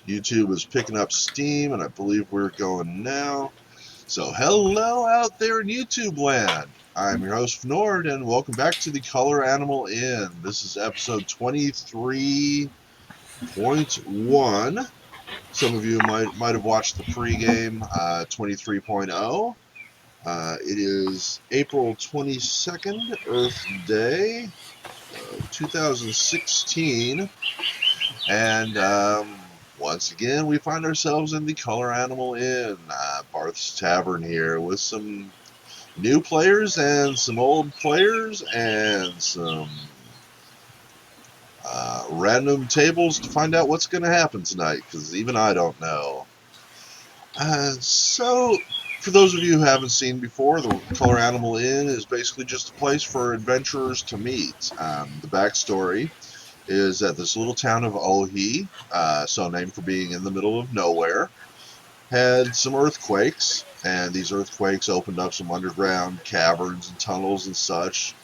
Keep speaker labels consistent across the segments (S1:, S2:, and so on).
S1: YouTube is picking up steam, and I believe we're going now. So hello out there in YouTube land. I'm your host, Nord, and welcome back to the Color Animal Inn. This is episode 23.1. Some of you might have watched the pregame 23.0. It is April 22nd, Earth Day of 2016. And once again, we find ourselves in the Color Animal Inn, Barth's Tavern here, with some new players and some old players and some random tables to find out what's going to happen tonight, because even I don't know. So, for those of you who haven't seen before, the Color Animal Inn is basically just a place for adventurers to meet. The backstory is that this little town of Ohi, so named for being in the middle of nowhere, had some earthquakes, and these earthquakes opened up some underground caverns and tunnels and such.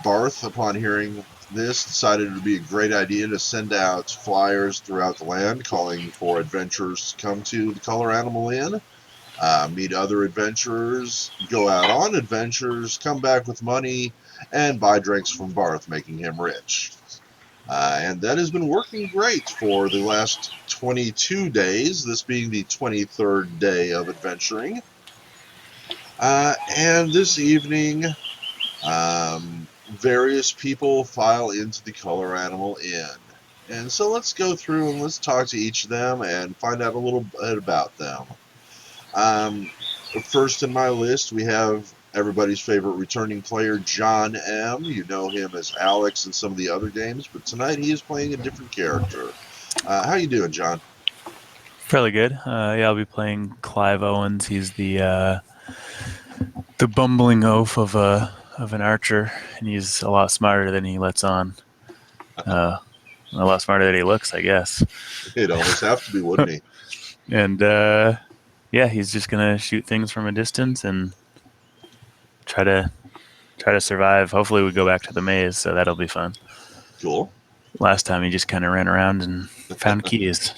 S1: Barth, upon hearing this, decided it would be a great idea to send out flyers throughout the land calling for adventurers to come to the Color Animal Inn, meet other adventurers, go out on adventures, come back with money, and buy drinks from Barth, making him rich. And that has been working great for the last 22 days, this being the 23rd day of adventuring. And this evening, various people file into the Color Animal Inn. And so let's go through and let's talk to each of them and find out a little bit about them. First in my list, we have everybody's favorite returning player, John M. You know him as Alex in some of the other games, but tonight he is playing a different character. How you doing, John?
S2: Fairly good. I'll be playing Clive Owens. He's the bumbling oaf of an archer, and he's a lot smarter than he lets on. A lot smarter than he looks, I guess.
S1: He'd almost have to be, wouldn't he?
S2: And he's just gonna shoot things from a distance and try to survive. Hopefully, we go back to the maze, so that'll be fun.
S1: Cool.
S2: Last time he just kind of ran around and found keys.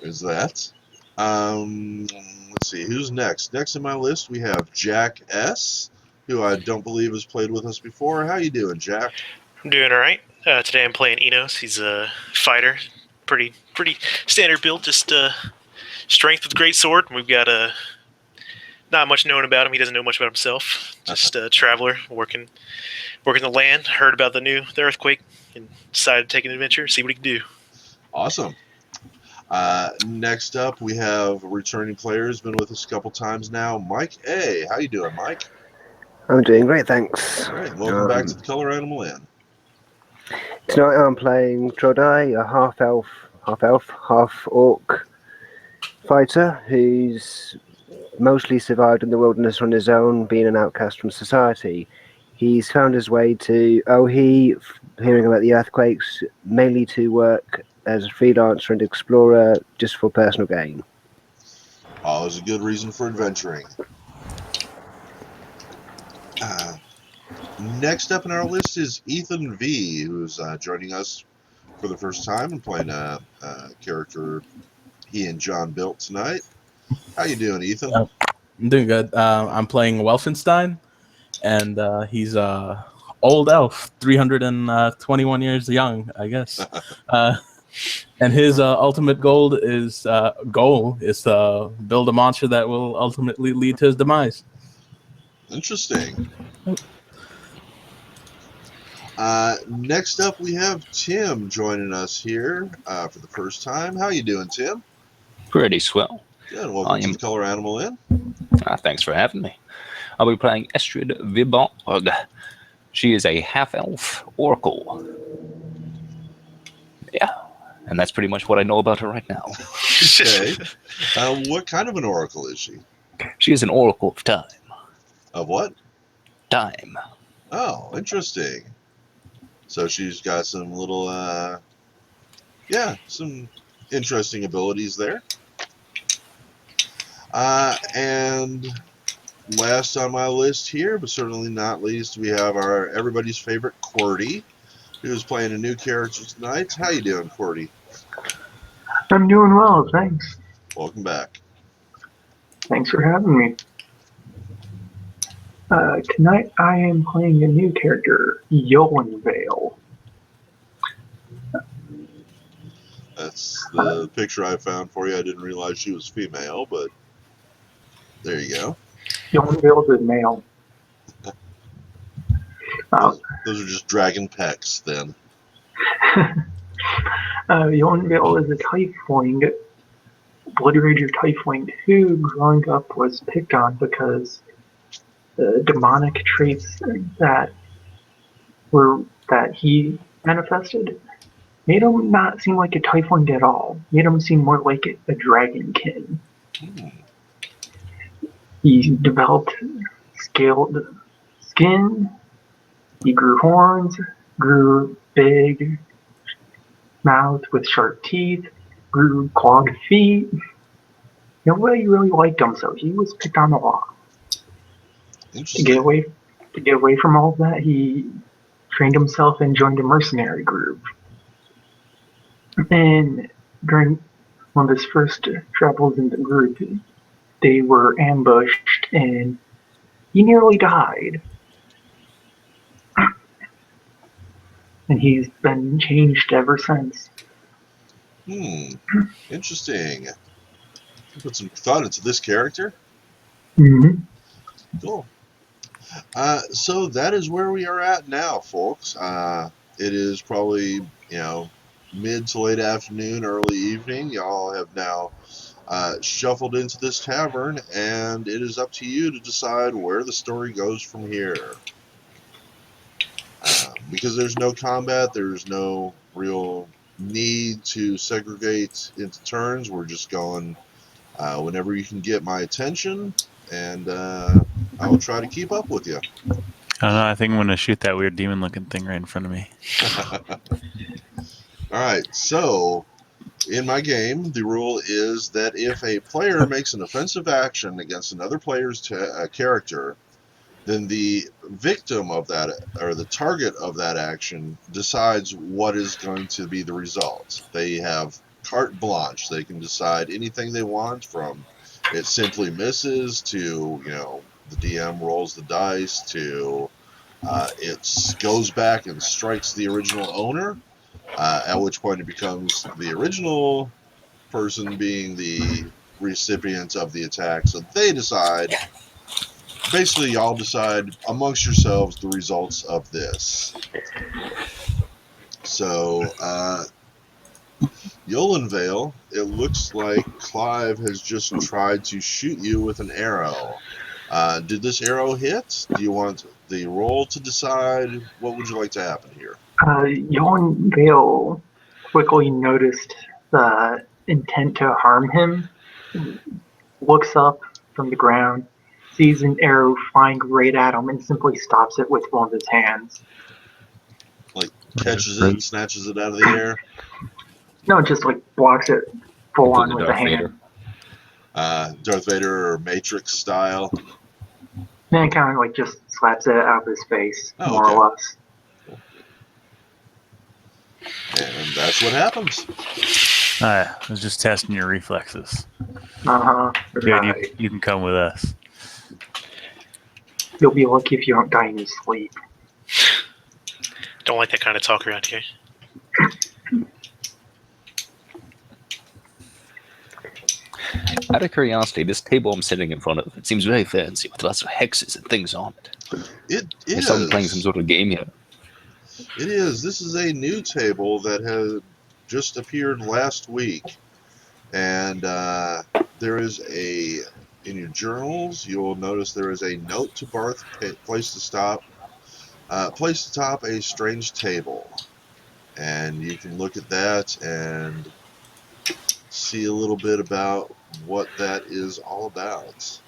S1: There's that. Let's see, who's next? Next in my list, we have Jack S., who I don't believe has played with us before. How you doing, Jack?
S3: I'm doing all right. Today I'm playing Enos. He's a fighter, pretty standard build, just strength with great sword. We've got not much known about him. He doesn't know much about himself. Just a traveler working the land. Heard about the earthquake and decided to take an adventure, see what he can do.
S1: Awesome. Next up, we have a returning player who's been with us a couple times now, Mike A. How you doing, Mike?
S4: I'm doing great, thanks.
S1: All right, welcome back to the Color Animal Inn.
S4: Tonight I'm playing Trodai, a half-elf, half-orc fighter who's mostly survived in the wilderness on his own, being an outcast from society. He's found his way to Ohi, hearing about the earthquakes, mainly to work as a freelancer and explorer just for personal gain.
S1: Always a good reason for adventuring. Next up in our list is Ethan V., who's joining us for the first time and playing a character he and John built tonight. How you doing, Ethan?
S5: I'm doing good. I'm playing Welfenstein, and he's a old elf, 321 years young, I guess. And his ultimate goal is to build a monster that will ultimately lead to his demise.
S1: Interesting. Next up, we have Tim joining us here for the first time. How you doing, Tim?
S6: Pretty swell.
S1: Good. Welcome to the Color Animal Inn.
S6: Thanks for having me. I'll be playing Estrid Viborg. She is a half-elf oracle. Yeah, and that's pretty much what I know about her right now.
S1: Okay. What kind of an oracle is she?
S6: She is an oracle of time.
S1: Of what?
S6: Time.
S1: Oh, interesting. So she's got some little, some interesting abilities there. And last on my list here, but certainly not least, we have our everybody's favorite Qwerty, who's playing a new character tonight. How you doing, Qwerty?
S7: I'm doing well, thanks.
S1: Welcome back.
S7: Thanks for having me. Tonight I am playing a new character, Yolenvale.
S1: That's the picture I found for you. I didn't realize she was female, but there you go.
S7: Yolenvale is male.
S1: Those are just dragon pecs, then.
S7: Yolenvale is a tiefling, Blood Rager tiefling, who growing up was picked on because the demonic traits that he manifested made him not seem like a tiefling at all. Made him seem more like a dragonkin.
S1: Hmm.
S7: He developed scaled skin. He grew horns, grew big mouth with sharp teeth, grew clawed feet. Nobody really liked him, so he was picked on a lot. To
S1: Interesting.
S7: get away from all of that, he trained himself and joined a mercenary group. And during one of his first travels in the group, they were ambushed and he nearly died. And he's been changed ever since.
S1: Interesting. Put some thought into this character.
S7: Mm-hmm.
S1: Cool. So that is where we are at now, folks. It is probably, mid to late afternoon, early evening. Y'all have now shuffled into this tavern, and it is up to you to decide where the story goes from here. Because there's no combat, there's no real need to segregate into turns. We're just going whenever you can get my attention, and I will try to keep up with you.
S2: I don't know. I think I'm going to shoot that weird demon-looking thing right in front of me.
S1: All right, so in my game, the rule is that if a player makes an offensive action against another player's character, then the victim of that, or the target of that action, decides what is going to be the result. They have carte blanche. They can decide anything they want, from it simply misses to, the DM rolls the dice to it goes back and strikes the original owner, at which point it becomes the original person being the recipient of the attack. So they decide, basically, y'all decide amongst yourselves the results of this. So, Yolenvale, it looks like Clive has just tried to shoot you with an arrow. Did this arrow hit? Do you want the roll to decide? What would you like to happen here?
S7: Young Vale quickly noticed the intent to harm him, looks up from the ground, sees an arrow flying right at him, and simply stops it with one of his hands.
S1: Like, catches it and snatches it out of the air?
S7: No, just like blocks it full on with the
S6: Darth
S7: hand.
S6: Vader.
S1: Darth Vader or Matrix style?
S7: Then kind of like just slaps it out of his face, more
S1: okay.
S7: or less.
S1: And that's what happens.
S2: I was just testing your reflexes.
S7: Uh-huh.
S2: Dude,
S7: Right.
S2: you can come with us.
S7: You'll be lucky if you don't die in your sleep.
S3: Don't like that kind of talk around here.
S6: Out of curiosity, this table I'm sitting in front of, it seems very fancy with lots of hexes and things on it.
S1: It
S6: Is
S1: is.
S6: someone playing some sort of game here?
S1: It is. This is a new table that has just appeared last week. And there is in your journals, you'll notice there is a note to Barth, place to top a strange table. And you can look at that and see a little bit about what that is all about.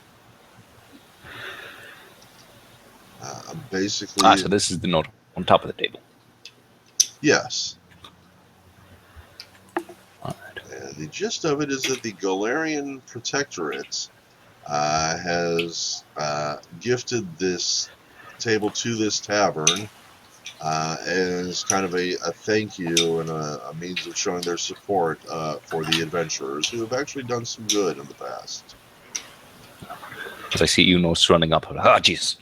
S1: Basically,
S6: So this is the note on top of the table.
S1: yes.
S6: All right.
S1: The gist of it is that the Galarian Protectorate has gifted this table to this tavern and it's kind of a thank you and a means of showing their support for the adventurers who have actually done some good in the past.
S6: As I see Unos running up. Ah, jeez.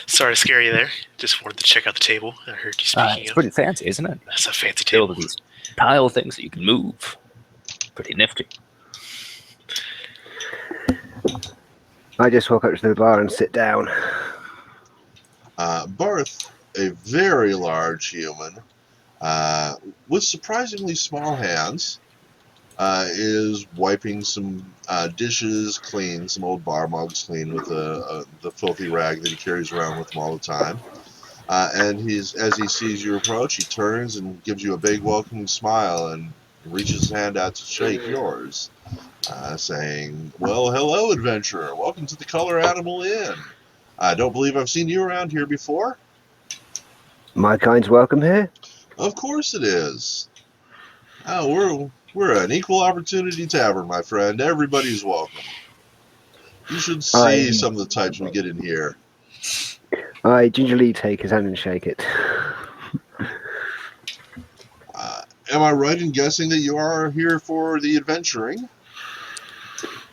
S3: Sorry to scare you there. Just wanted to check out the table. I heard you speaking
S6: It's
S3: of.
S6: pretty fancy, isn't it?
S3: That's a fancy
S6: Filled
S3: table.
S6: with these tile things that you can move. Pretty nifty.
S4: I just walk up to the bar and sit down.
S1: Barth, a very large human with surprisingly small hands, is wiping some dishes clean, some old bar mugs clean with the filthy rag that he carries around with him all the time. And as he sees you approach, he turns and gives you a big welcoming smile and reaches his hand out to shake yours, saying, "Well, hello, adventurer. Welcome to the Color Animal Inn. I don't believe I've seen you around here before."
S4: My kind's welcome here.
S1: Of course it is. We're an equal opportunity tavern, my friend. Everybody's welcome. You should see some of the types we get in here.
S4: I gingerly take his hand and shake it.
S1: Am I right in guessing that you are here for the adventuring?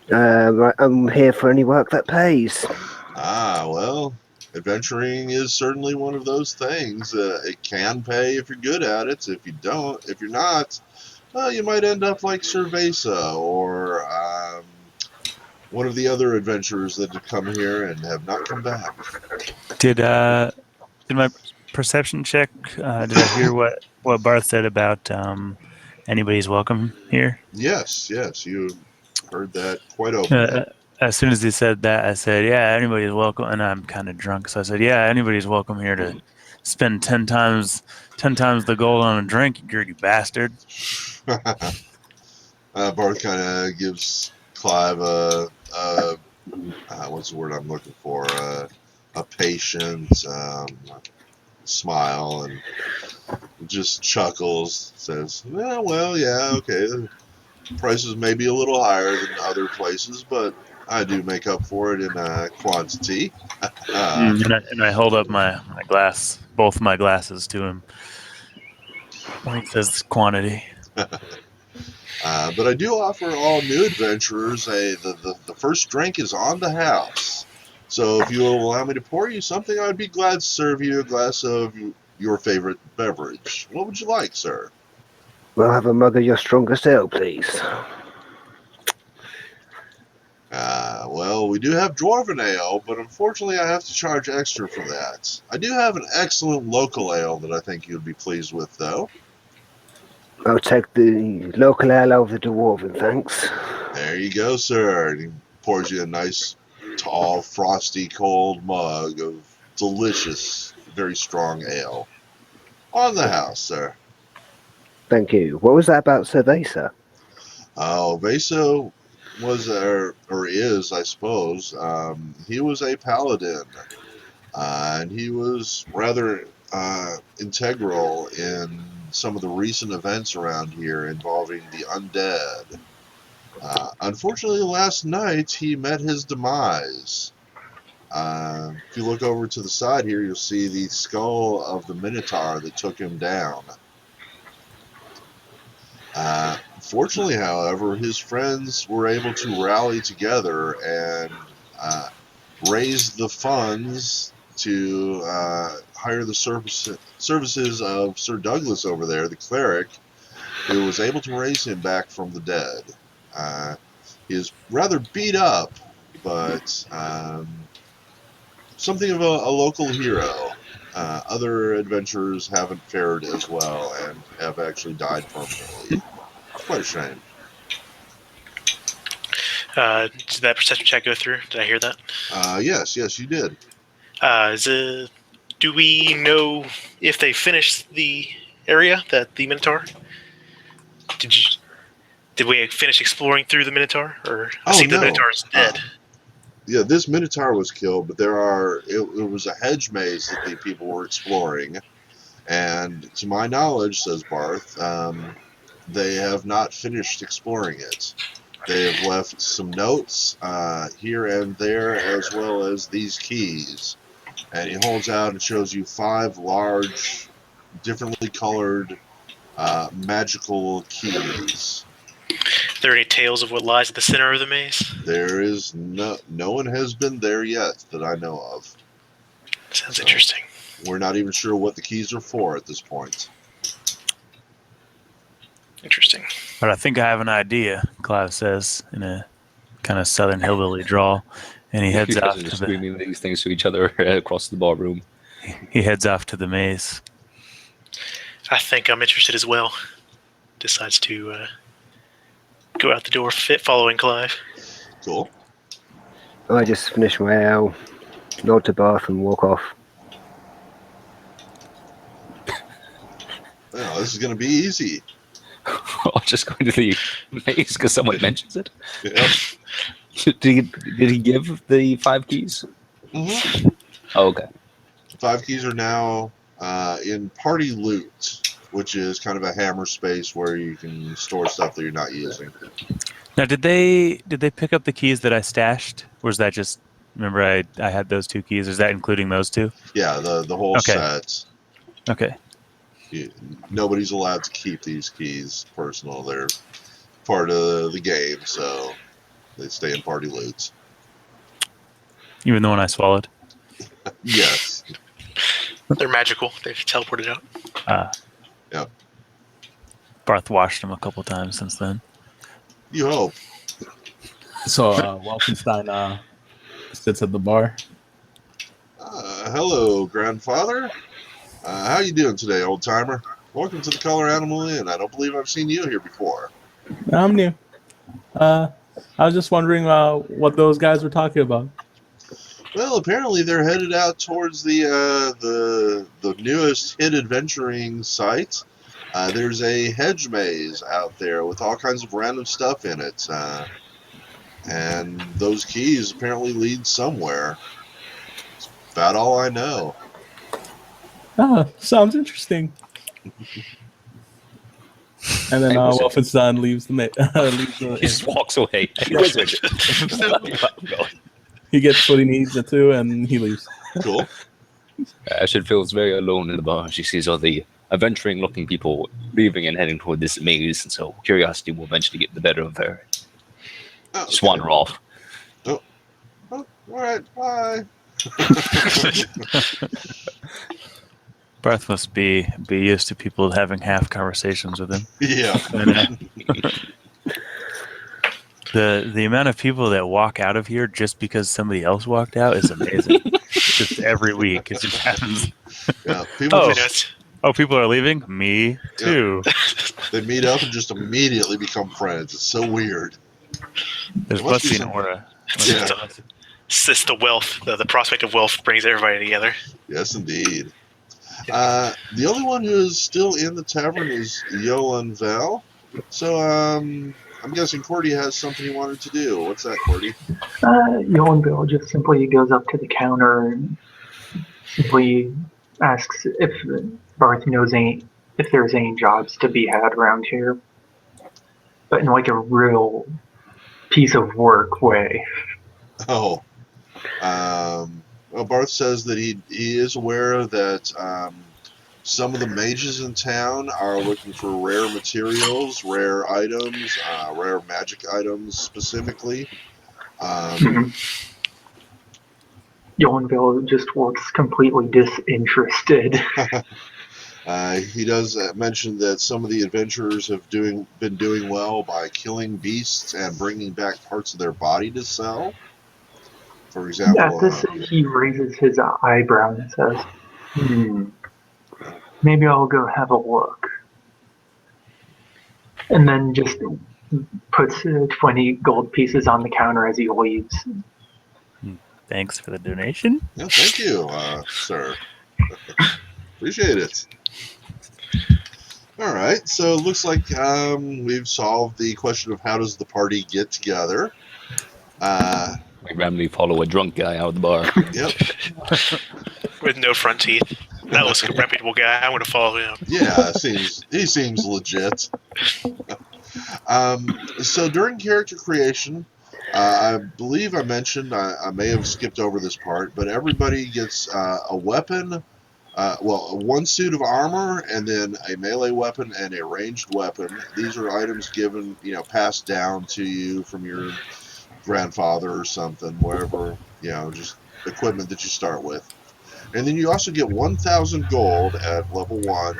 S4: I'm here for any work that pays.
S1: Well, adventuring is certainly one of those things. It can pay if you're good at it. If you're not, well, you might end up like Cerveza or one of the other adventurers that have come here and have not come back.
S2: Did my perception check? Did I hear what Barth said about anybody's welcome here?
S1: Yes, you heard that quite openly.
S2: As soon as he said that, I said, "Yeah, anybody's welcome." And I'm kind of drunk, so I said, "Yeah, anybody's welcome here to spend 10 times the gold on a drink, you greedy bastard."
S1: Barth kind of gives Clive a what's the word I'm looking for? A patient smile and just chuckles. Says, "Well, yeah, okay. The prices may be a little higher than other places, but I do make up for it in quantity."
S2: And I hold up my both my glasses to him when he says quantity.
S1: But I do offer all new adventurers the first drink is on the house. So if you will allow me to pour you something, I'd be glad to serve you a glass of your favorite beverage. What would you like, sir?
S4: We'll have a mug of your strongest ale, please.
S1: Well, we do have Dwarven Ale, but unfortunately I have to charge extra for that. I do have an excellent local ale that I think you'd be pleased with, though.
S4: I'll take the local ale over the dwarven, thanks.
S1: There you go, sir. And he pours you a nice, tall, frosty, cold mug of delicious, very strong ale. On the house, sir.
S4: Thank you. What was that about Cerveza?
S1: Vaso was, or is, I suppose, he was a paladin, and he was rather integral in some of the recent events around here involving the undead. Unfortunately, last night he met his demise. If you look over to the side here, you'll see the skull of the Minotaur that took him down. Fortunately, however, his friends were able to rally together and raise the funds to hire the services of Sir Douglas over there, the cleric, who was able to raise him back from the dead. He is rather beat up, but something of a local hero. Other adventurers haven't fared as well and have actually died permanently. It's quite a shame.
S3: Did that perception check go through? Did I hear that?
S1: Yes, you did.
S3: Do we know if they finished the area that the Minotaur? Did we finish exploring through the Minotaur, or I see the
S1: no.
S3: Minotaur's dead?
S1: Yeah, this Minotaur was killed, but it was a hedge maze that the people were exploring, and to my knowledge, says Barth, they have not finished exploring it. They have left some notes here and there, as well as these keys. And he holds out and shows you 5 large, differently colored, magical keys.
S3: Are there any tales of what lies at the center of the maze?
S1: There is no one has been there yet that I know of.
S3: Sounds interesting.
S1: We're not even sure what the keys are for at this point.
S3: Interesting.
S2: But I think I have an idea, Clive says in a kind of southern hillbilly drawl. And he heads
S6: You guys
S2: off
S6: are
S2: to
S6: just
S2: the
S6: screaming these things to each other across the barroom.
S2: he heads off to the maze.
S3: I think I'm interested as well. Decides to go out the door, following Clive.
S1: Cool.
S4: I just finish my ale, nod to Barth, and walk off.
S1: Well, this is going to be easy.
S6: I'm just going to the maze because someone mentions it.
S1: Yep.
S6: Did he give the 5 keys?
S1: Mm-hmm.
S6: Oh, okay.
S1: 5 keys are now in party loot, which is kind of a hammer space where you can store stuff that you're not using.
S2: Now, did they pick up the keys that I stashed, or is that just? Remember, I had those 2 keys. Is that including those 2?
S1: Yeah, the whole
S2: Okay.
S1: set.
S2: Okay.
S1: Nobody's allowed to keep these keys personal. They're part of the game, so they stay in party loot.
S2: Even the one I swallowed.
S1: Yes.
S3: They're magical. They've teleported out.
S1: Yep.
S2: Barth washed them a couple times since then.
S1: You hope.
S5: So Wolfenstein sits at the bar.
S1: Hello, grandfather. How you doing today, old timer? Welcome to the Color Animal Inn. I don't believe I've seen you here before.
S5: I'm new. I was just wondering what those guys were talking about.
S1: Well, apparently they're headed out towards the newest hit adventuring site. There's a hedge maze out there with all kinds of random stuff in it, and those keys apparently lead somewhere. It's about all I know.
S5: Sounds interesting. And then
S6: Hey, wizard.
S5: Wolfenstein leaves leaves
S6: He
S5: the
S6: just walks away. Hey, wizard.
S5: He gets what he needs to, and he leaves.
S1: Cool.
S6: Ashton feels very alone in the bar. She sees all the adventuring-looking people leaving and heading toward this maze, and so curiosity will eventually get the better of her.
S1: Oh,
S6: Just wander off.
S1: Oh, all right. Bye.
S2: Barth must be used to people having half conversations with him.
S1: Yeah.
S2: The amount of people that walk out of here just because somebody else walked out is amazing. Just every week it just happens.
S1: Yeah. People
S2: Oh. People are leaving? Me too.
S1: they meet up and just immediately become friends. It's so weird.
S2: There's
S1: There must
S2: must
S1: be
S2: be an
S1: some-
S2: aura.
S1: Yeah.
S3: It's just the wealth, the prospect of wealth brings everybody together.
S1: Yes, indeed. The only one who is still in the tavern is Yolan Val. So, I'm guessing Cordy has something he wanted to do. What's that, Cordy?
S7: Yolan Bill just simply goes up to the counter and simply asks if Barth knows if there's any jobs to be had around here, but in like a real piece of work way.
S1: Oh. Well, Barth says that he is aware that some of the mages in town are looking for rare materials, rare items, rare magic items specifically.
S7: Yolenville just looks completely disinterested.
S1: He does mention that some of the adventurers have been doing well by killing beasts and bringing back parts of their body to sell. For example,
S7: At this, he raises his eyebrow and says, maybe I'll go have a look. And then just puts 20 gold pieces on the counter as he leaves.
S2: Thanks for the donation.
S1: yeah, thank you, sir. Appreciate it. All right, so it looks like we've solved the question of how does the party get together.
S6: We randomly follow a drunk guy out of the bar.
S1: Yep.
S3: With no front teeth. That looks like a reputable guy. I want to follow him.
S1: Yeah, he seems legit. So during character creation, I believe I mentioned, I may have skipped over this part, but everybody gets a weapon, one suit of armor, and then a melee weapon and a ranged weapon. These are items given, passed down to you from your grandfather or something, wherever, just equipment that you start with. And then you also get 1,000 gold at level 1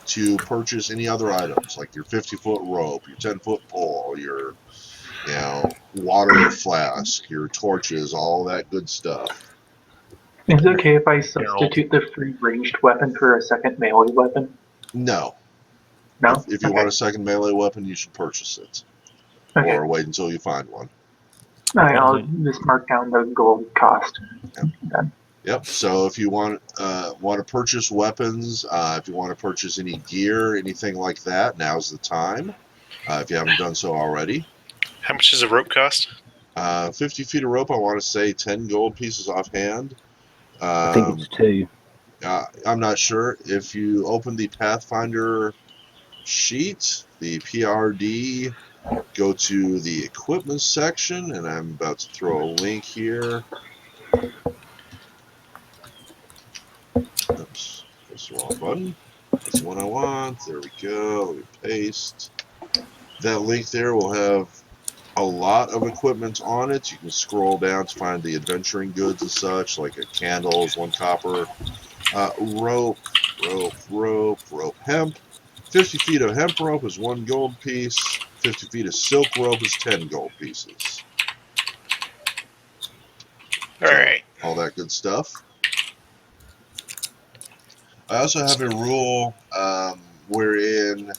S1: to purchase any other items, like your 50-foot rope, your 10-foot pole, your water flask, your torches, all that good stuff.
S7: Is it okay if I
S3: Gerald.
S7: substitute the free ranged weapon for a second melee weapon?
S1: No.
S7: No?
S1: If you
S7: Okay.
S1: want a second melee weapon, you should purchase it.
S7: Okay.
S1: Or wait until you find one.
S7: Alright, I'll just mark down the gold cost.
S1: Yep.
S7: Then.
S1: Yep. So if you want to purchase weapons, if you want to purchase any gear, anything like that, now's the time. If you haven't done so already.
S3: How much does a rope cost?
S1: 50 feet of rope, I want to say 10 gold pieces offhand.
S4: I think it's 2.
S1: I'm not sure. If you open the Pathfinder sheet, the PRD, go to the equipment section, and I'm about to throw a link here. Oops, that's the wrong button. That's the one I want. There we go. Let me paste. That link there will have a lot of equipment on it. You can scroll down to find the adventuring goods and such, like candles, 1 copper, rope, hemp. 50 feet of hemp rope is 1 gold piece. 50 feet of silk rope is 10 gold pieces.
S3: All
S1: So,
S3: right.
S1: all that good stuff. I also have a rule wherein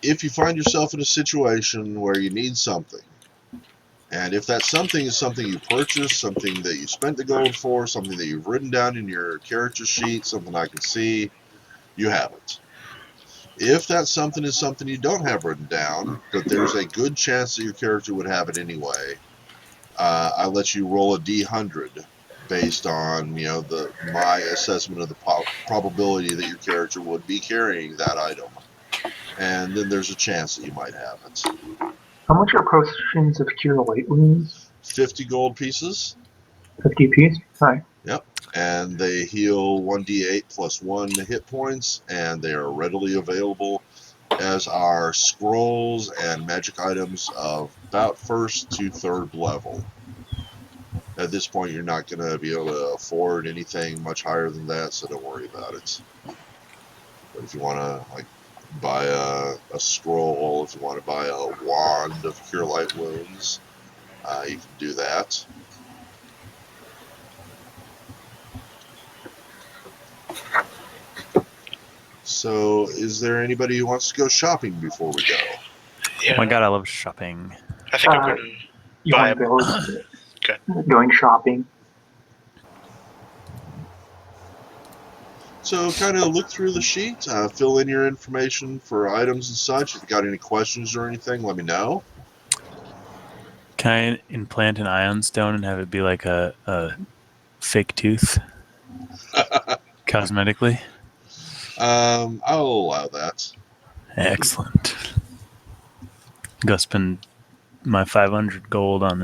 S1: if you find yourself in a situation where you need something, and if that something is something you purchased, something that you spent the gold for, something that you've written down in your character sheet, something I can see, you have it. If that something is something you don't have written down, but there's a good chance that your character would have it anyway, I let you roll a D100 based on my assessment of the probability that your character would be carrying that item, and then there's a chance that you might have it.
S7: How much are potions of cure light wounds?
S1: 50 gold pieces.
S7: 50 piece? Alright.
S1: Yep. And they heal 1d8 plus 1 hit points, and they are readily available, as are scrolls and magic items of about 1st to 3rd level. At this point, you're not going to be able to afford anything much higher than that, so don't worry about it. But if you want to buy a scroll, if you want to buy a wand of Cure Light Wounds, you can do that. So, is there anybody who wants to go shopping before we go?
S3: Yeah.
S2: Oh my god, I love shopping.
S3: I think I'm going to
S7: You
S3: buy
S7: want to
S3: Okay.
S7: going shopping?
S1: So kind of look through the sheet, fill in your information for items and such. If you got any questions or anything, let me know.
S2: Can I implant an ion stone and have it be like a fake tooth cosmetically?
S1: I'll allow that.
S2: Excellent. Go spend my 500 gold on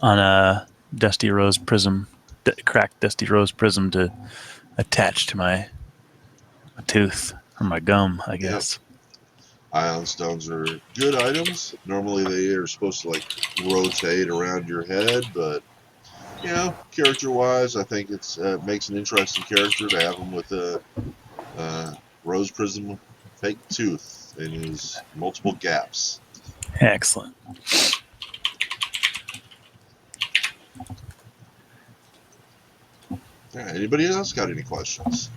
S2: a dusty rose prism, cracked dusty rose prism to attach to my tooth or my gum, I guess.
S1: Ion stones are good items. Normally they are supposed to rotate around your head, but character-wise, I think it makes an interesting character to have him with a rose prism fake tooth in his multiple gaps.
S2: Excellent.
S1: All right, anybody else got any questions?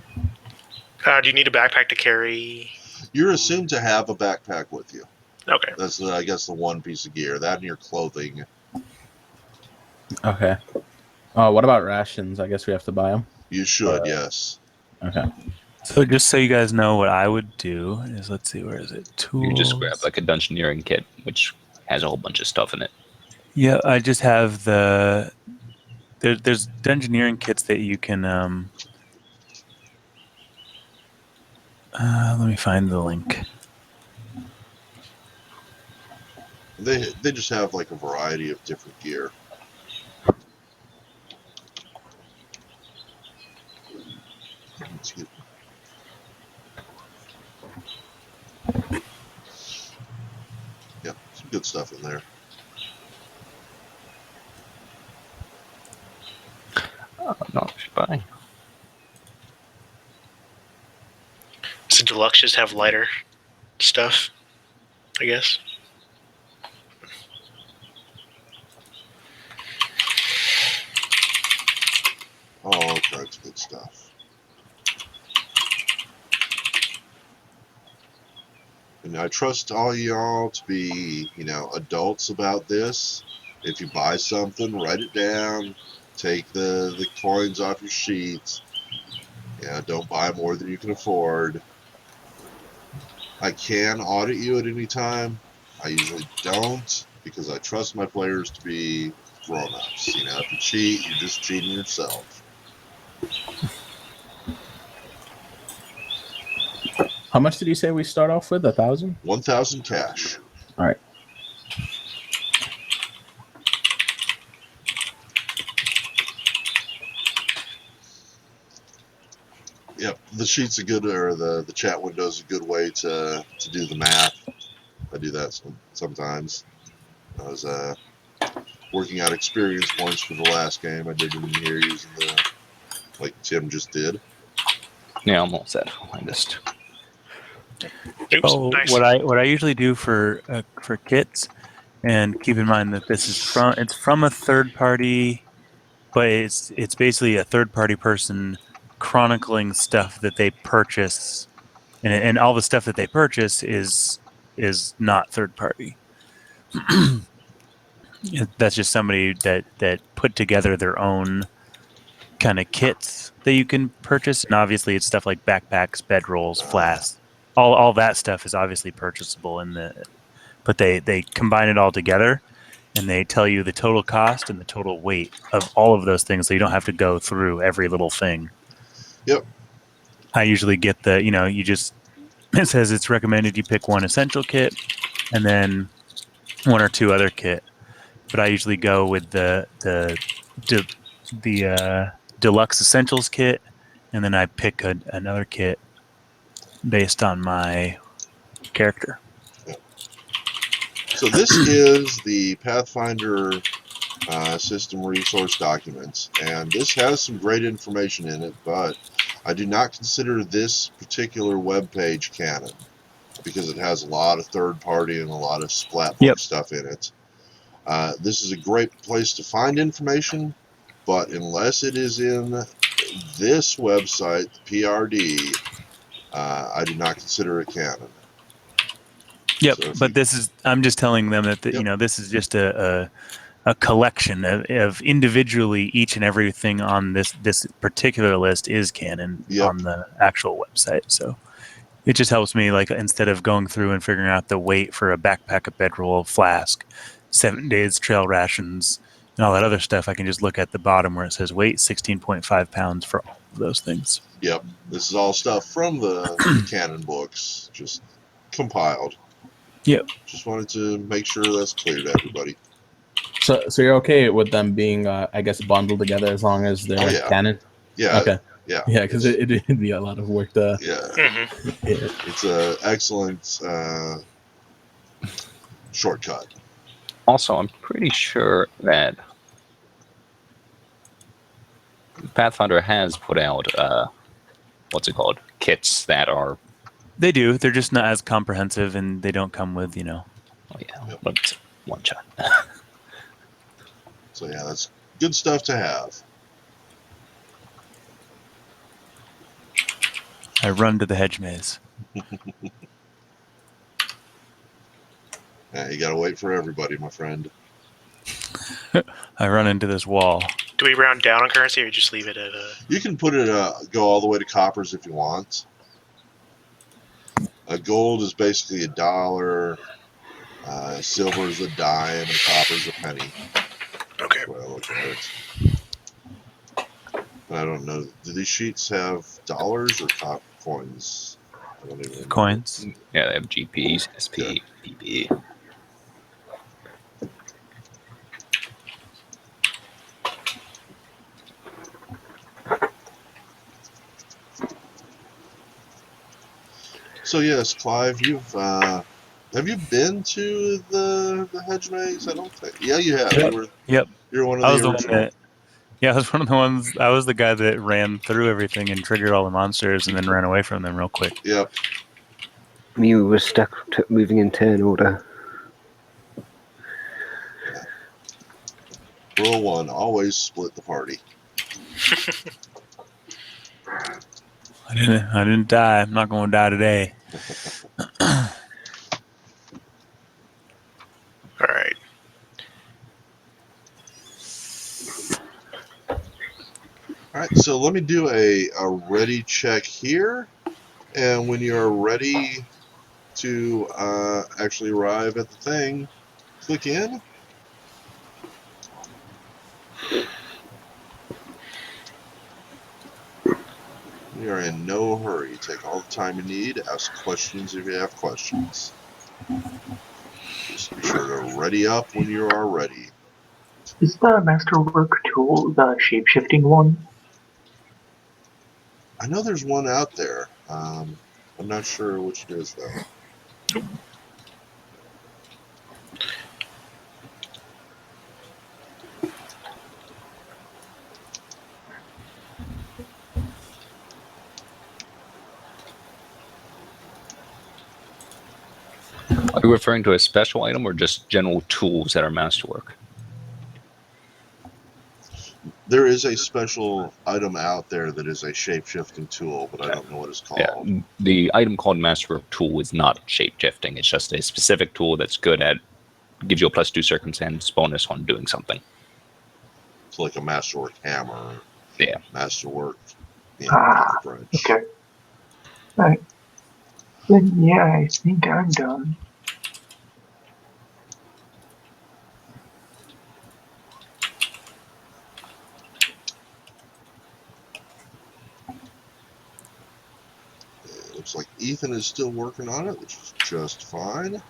S3: do you need a backpack to carry?
S1: You're assumed to have a backpack with you.
S3: Okay.
S1: That's, I guess, the one piece of gear. That and your clothing.
S5: Okay. What about rations? I guess we have to buy them.
S1: You should, yes.
S5: Okay.
S2: So just so you guys know, what I would do is, let's see, where is it? Tools.
S6: You can just grab a dungeoneering kit, which has a whole bunch of stuff in it.
S2: Yeah, I just have there's dungeoneering kits that you can let me find the link.
S1: They just have like a variety of different gear. Excuse me. Yeah, some good stuff in there.
S6: Not should buy.
S3: So deluxe just have lighter stuff, I guess.
S1: All kinds of good stuff. And I trust all y'all to be, adults about this. If you buy something, write it down. Take the coins off your sheets. Yeah, don't buy more than you can afford. I can audit you at any time. I usually don't because I trust my players to be grown-ups. If you cheat, you're just cheating yourself.
S5: How much did you say we start off with? 1,000?
S1: 1,000 cash.
S5: All right.
S1: Yep, the sheet's a good, or the chat window's a good way to do the math. I do that sometimes. I was working out experience points for the last game. I did it in here using like Tim just did.
S6: Yeah, I'm all set. I just
S3: Oops, nice.
S2: What I usually do for kits, and keep in mind that it's from a third party, but it's basically a third party person chronicling stuff that they purchase, and all the stuff that they purchase is not third party. That's just somebody that put together their own kind of kits that you can purchase, and obviously it's stuff like backpacks, bedrolls, flasks. All that stuff is obviously purchasable but they combine it all together, and they tell you the total cost and the total weight of all of those things, so you don't have to go through every little thing.
S1: Yep.
S2: I usually get it says it's recommended you pick one essential kit and then one or two other kit, but I usually go with the deluxe essentials kit, and then I pick another kit based on my character.
S1: So this is the Pathfinder system resource documents, and this has some great information in it, but I do not consider this particular web page canon because it has a lot of third party and a lot of splat book stuff in it. This is a great place to find information, but unless it is in this website, the PRD, I do not consider it canon.
S2: Yep,
S1: So
S2: but I'm just telling them that this is just a collection of individually each and everything on this particular list is canon on the actual website. So it just helps me, like, instead of going through and figuring out the weight for a backpack, a bedroll, flask, 7 days trail rations, and all that other stuff, I can just look at the bottom where it says weight 16.5 pounds for all of those things.
S1: Yep, this is all stuff from the canon books, just compiled.
S2: Yep.
S1: Just wanted to make sure that's clear to everybody.
S5: So you're okay with them being, I guess, bundled together as long as they're canon?
S1: Yeah.
S5: Okay.
S1: Yeah.
S5: Yeah, because it'd be a lot of work to.
S1: Yeah.
S3: Mm-hmm.
S1: Yeah. It's an excellent shortcut.
S6: Also, I'm pretty sure that Pathfinder has put out what's it called? Kits that are.
S2: They do. They're just not as comprehensive, and they don't come with,
S6: Oh yeah, but it's one shot.
S1: So yeah, that's good stuff to have.
S2: I run to the hedge maze.
S1: Yeah, you gotta wait for everybody, my friend.
S2: I run into this wall.
S3: Do we round down on currency, or just leave it at a?
S1: You can put it go all the way to coppers if you want. Gold is basically $1. Silver is a dime, and copper is a penny.
S3: Okay.
S1: That's the way I look at it. I don't know. Do these sheets have dollars or coins? I don't even remember.
S2: Coins.
S6: Yeah, they have GPs, SP, PP.
S1: So yes, Clive, you've have you been to the hedge maze? I don't think. Yeah, you have.
S2: Yep. Yep.
S1: You're one of
S2: I
S1: the
S2: was the one
S1: original.
S2: that. Yeah, I was one of the ones. I was the guy that ran through everything and triggered all the monsters, and then ran away from them real quick.
S1: Yep.
S4: Mew was stuck moving in turn order.
S1: Rule 1: always split the party.
S2: I didn't die. I'm not going to die today.
S3: All right.
S1: All right. So let me do a ready check here, and when you're ready to actually arrive at the thing, click in. We are in no hurry. Take all the time you need. Ask questions if you have questions. Just be sure to ready up when you are ready.
S7: Is the Masterwork tool the shape-shifting one?
S1: I know there's one out there. I'm not sure which it is, though.
S6: Are you referring to a special item or just general tools that are masterwork?
S1: There is a special item out there that is a shape-shifting tool, but I don't know what it's
S6: Yeah,
S1: called.
S6: the item called masterwork tool is not shape shifting. It's just a specific tool that's good at gives you a +2 circumstance bonus on doing something.
S1: It's like a Masterwork hammer,
S6: Yeah.
S1: Masterwork,
S7: Ah,
S1: pocket wrench.
S7: okay. Alright. Then yeah, I think I'm done.
S1: It looks like Ethan is still working on it, which is just fine.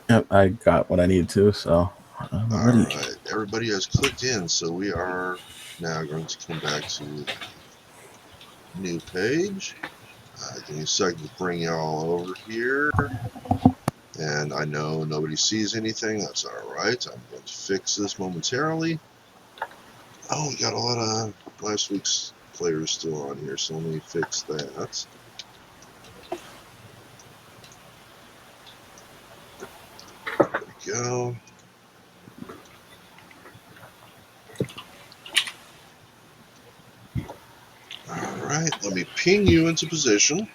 S5: Yep, I got what I need to, so I'm
S1: All
S5: ready.
S1: right, everybody has clicked in, so we are now going to come back to the new page. Give me a second to bring you all over here. And I know nobody sees anything. That's all right. I'm going to fix this momentarily. Oh, we got a lot of last week's players still on here, so let me fix that. There we go. All right, let me ping you into position.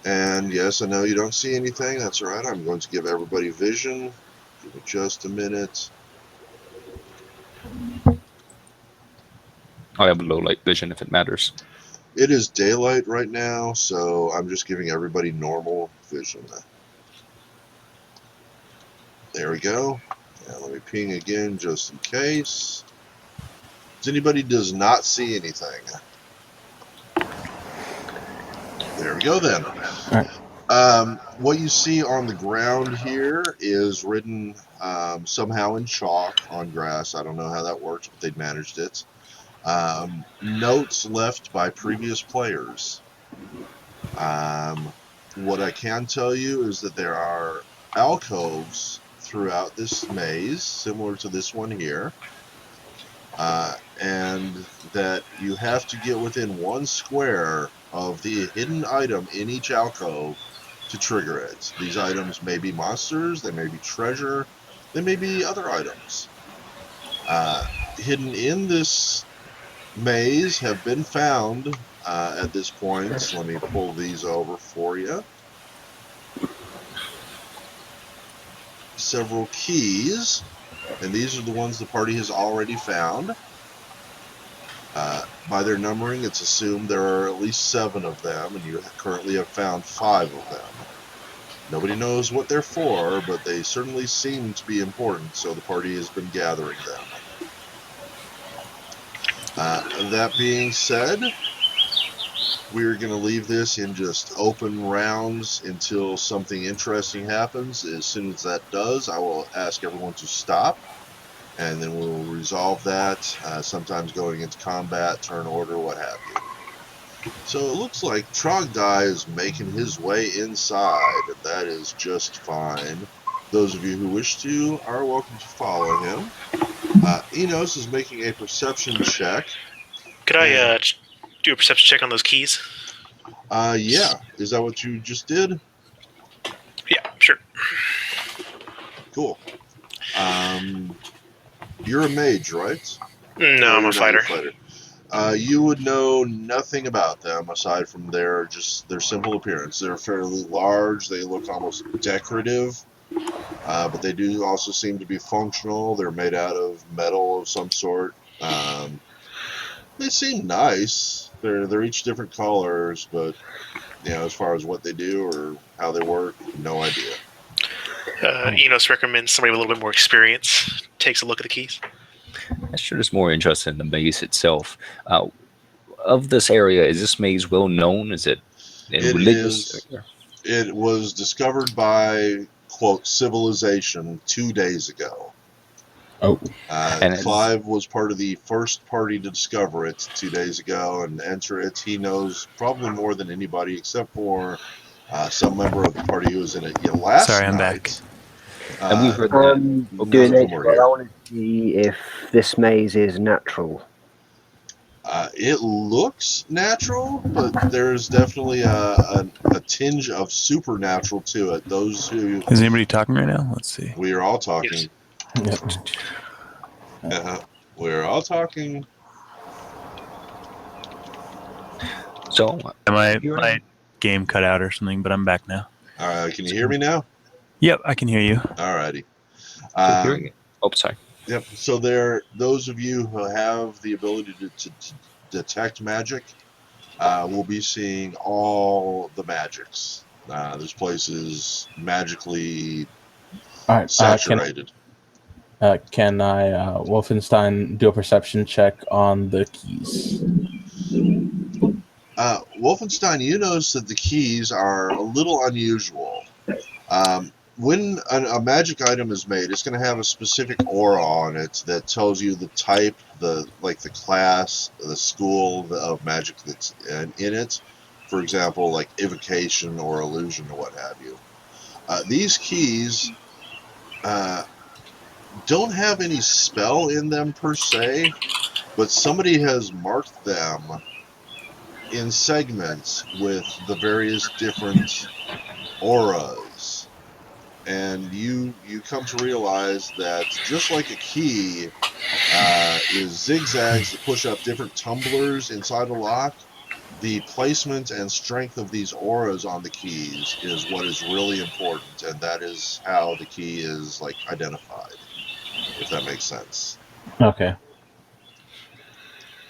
S1: And yes, I know you don't see anything. That's all right. I'm going to give everybody vision. Give me just a minute.
S6: I have low light vision if it matters.
S1: It is daylight right now, so I'm just giving everybody normal vision. There we go. And let me ping again just in case. If anybody does not see anything. There we go then. What you see on the ground here is written somehow in chalk on grass. I don't know how that works, but they managed it. Notes left by previous players. What I can tell you is that there are alcoves throughout this maze, similar to this one here, and that you have to get within 1 square of the hidden item in each alcove to trigger it. These items may be monsters, they may be treasure, they may be other items. Hidden in this maze have been found at this point. Let me pull these over for you. Several keys, and these are the ones the party has already found. By their numbering, it's assumed there are at least 7 of them, and you currently have found 5 of them. Nobody knows what they're for, but they certainly seem to be important, so the party has been gathering them. That being said, we're going to leave this in just open rounds until something interesting happens. As soon as that does, I will ask everyone to stop, and then we'll resolve that, sometimes going into combat, turn order, what have you. So it looks like Trogdai is making his way inside, and that is just fine. Those of you who wish to are welcome to follow him. Enos is making a perception check.
S3: Could I do a perception check on those keys?
S1: Yeah. Is that what you just did?
S3: Yeah, sure.
S1: Cool. You're a mage, right?
S3: No,
S1: Or
S3: I'm a
S1: you're not a
S3: fighter.
S1: fighter. You would know nothing about them aside from their simple appearance. They're fairly large. They look almost decorative, but they do also seem to be functional. They're made out of metal of some sort. They seem nice. They're each different colors, but as far as what they do or how they work, no idea.
S3: Enos recommends somebody with a little bit more experience takes a look at the keys.
S6: I should is more interested in the maze itself. Of this area, is this maze well known? Is it in
S1: It
S6: religious?
S1: is. It was discovered by quote civilization 2 days ago.
S5: Oh,
S6: And
S1: Clive was part of the first party to discover it 2 days ago and enter it. He knows probably more than anybody except for some member of the party who was in it last
S2: Sorry, I'm
S1: night.
S6: and we've heard that.
S1: None
S4: Doing
S1: of them
S4: nature
S1: were
S4: roll, I
S1: here.
S4: want to see if this maze is natural.
S1: It looks natural, but there's definitely a tinge of supernatural to it. Those who
S2: Is anybody talking right now? Let's see.
S1: we are all talking.
S3: Yes.
S1: We're all talking.
S6: So,
S2: My game cut out or something, but I'm back now.
S1: Can you hear me now?
S2: Yep, I can hear you.
S1: Alrighty.
S6: hearing it. Oh, sorry.
S1: Yep. So those of you who have the ability to detect magic will be seeing all the magics. This place is magically
S5: all right.
S1: saturated.
S5: Can I, Wolfenstein, do a perception check on the keys?
S1: Wolfenstein, you notice that the keys are a little unusual. When a magic item is made, it's going to have a specific aura on it that tells you the type, the class, the school of magic that's in it. For example, like evocation or illusion or what have you. These keys don't have any spell in them per se, but somebody has marked them in segments with the various different auras. And you come to realize that just like a key is zigzags that push up different tumblers inside a lock, the placement and strength of these auras on the keys is what is really important, and that is how the key is identified, if that makes sense.
S5: Okay.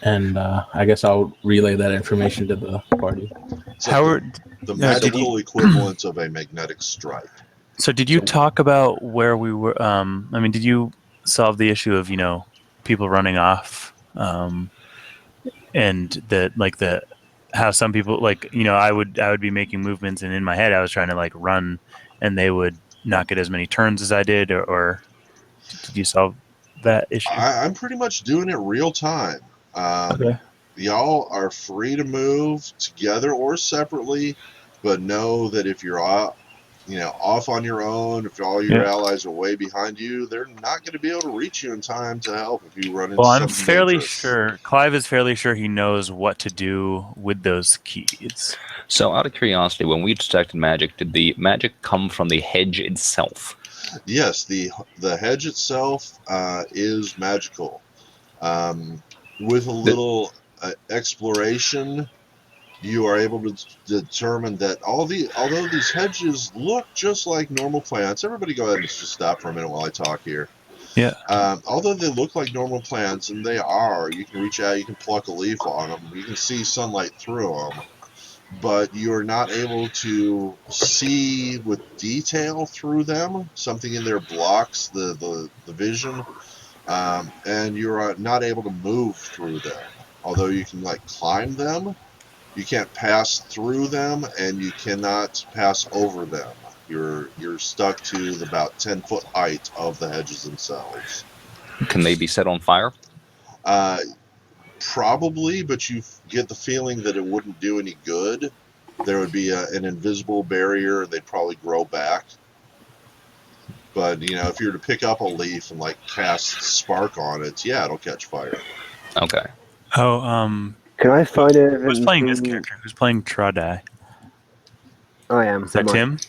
S5: And I guess I'll relay that information to the party.
S1: It's like the magical equivalent of a magnetic stripe.
S2: So did you talk about where we were? Did you solve the issue of people running off, and that how some people I would be making movements, and in my head I was trying to run, and they would not get as many turns as I did, or did you solve that issue?
S1: I'm pretty much doing it real time.
S2: Okay.
S1: Y'all are free to move together or separately, but know that if you're off on your own, if all your allies are way behind you, they're not going to be able to reach you in time to help if you run into
S2: I'm
S1: something
S2: fairly
S1: dangerous.
S2: sure Clive is fairly sure he knows what to do with those keys.
S6: So, out of curiosity, when we detected magic, did the magic come from the hedge itself?
S1: Yes, the hedge itself is magical. With a little exploration, you are able to determine that although these hedges look just like normal plants, everybody go ahead and just stop for a minute while I talk here.
S2: Yeah.
S1: Although they look like normal plants, and they are, you can reach out, you can pluck a leaf on them, you can see sunlight through them, but you are not able to see with detail through them. Something in there blocks the vision, and you're not able to move through them. Although you can climb them, you can't pass through them, and you cannot pass over them. You're stuck to the about 10-foot height of the hedges themselves.
S6: Can they be set on fire?
S1: Probably, but you get the feeling that it wouldn't do any good. There would be an invisible barrier, and they'd probably grow back. But if you were to pick up a leaf and cast spark on it, yeah, it'll catch fire.
S6: Okay.
S2: Oh,
S4: Can I find
S2: who's playing this
S4: anything?
S2: character? Who's playing Trodai?
S4: I am.
S2: Is that
S4: Mike.
S2: Tim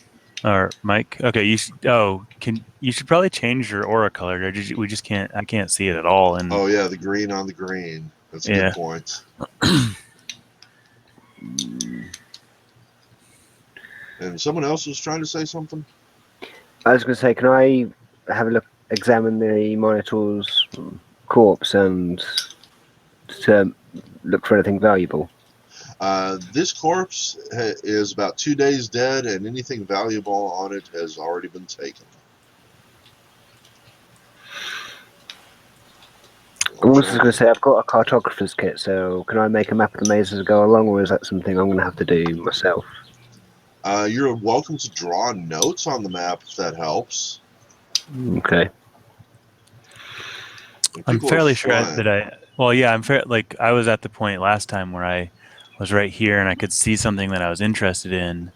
S2: or Mike? Okay, you should probably change your aura color. We just can't. I can't see it at all. And
S1: Oh yeah, the green on the green. That's a good point. And someone else was trying to say something.
S4: I was going to say, can I have a look, examine the Minotaur's corpse, and to look for anything valuable?
S1: This corpse is about 2 days dead, and anything valuable on it has already been taken.
S4: I was just going to say, I've got a cartographer's kit, so can I make a map of the maze as I go along, or is that something I'm going to have to do myself?
S1: You're welcome to draw notes on the map if that helps.
S4: Okay.
S2: I'm fairly sure that I'm fair. I was at the point last time where I was right here and I could see something that I was interested in,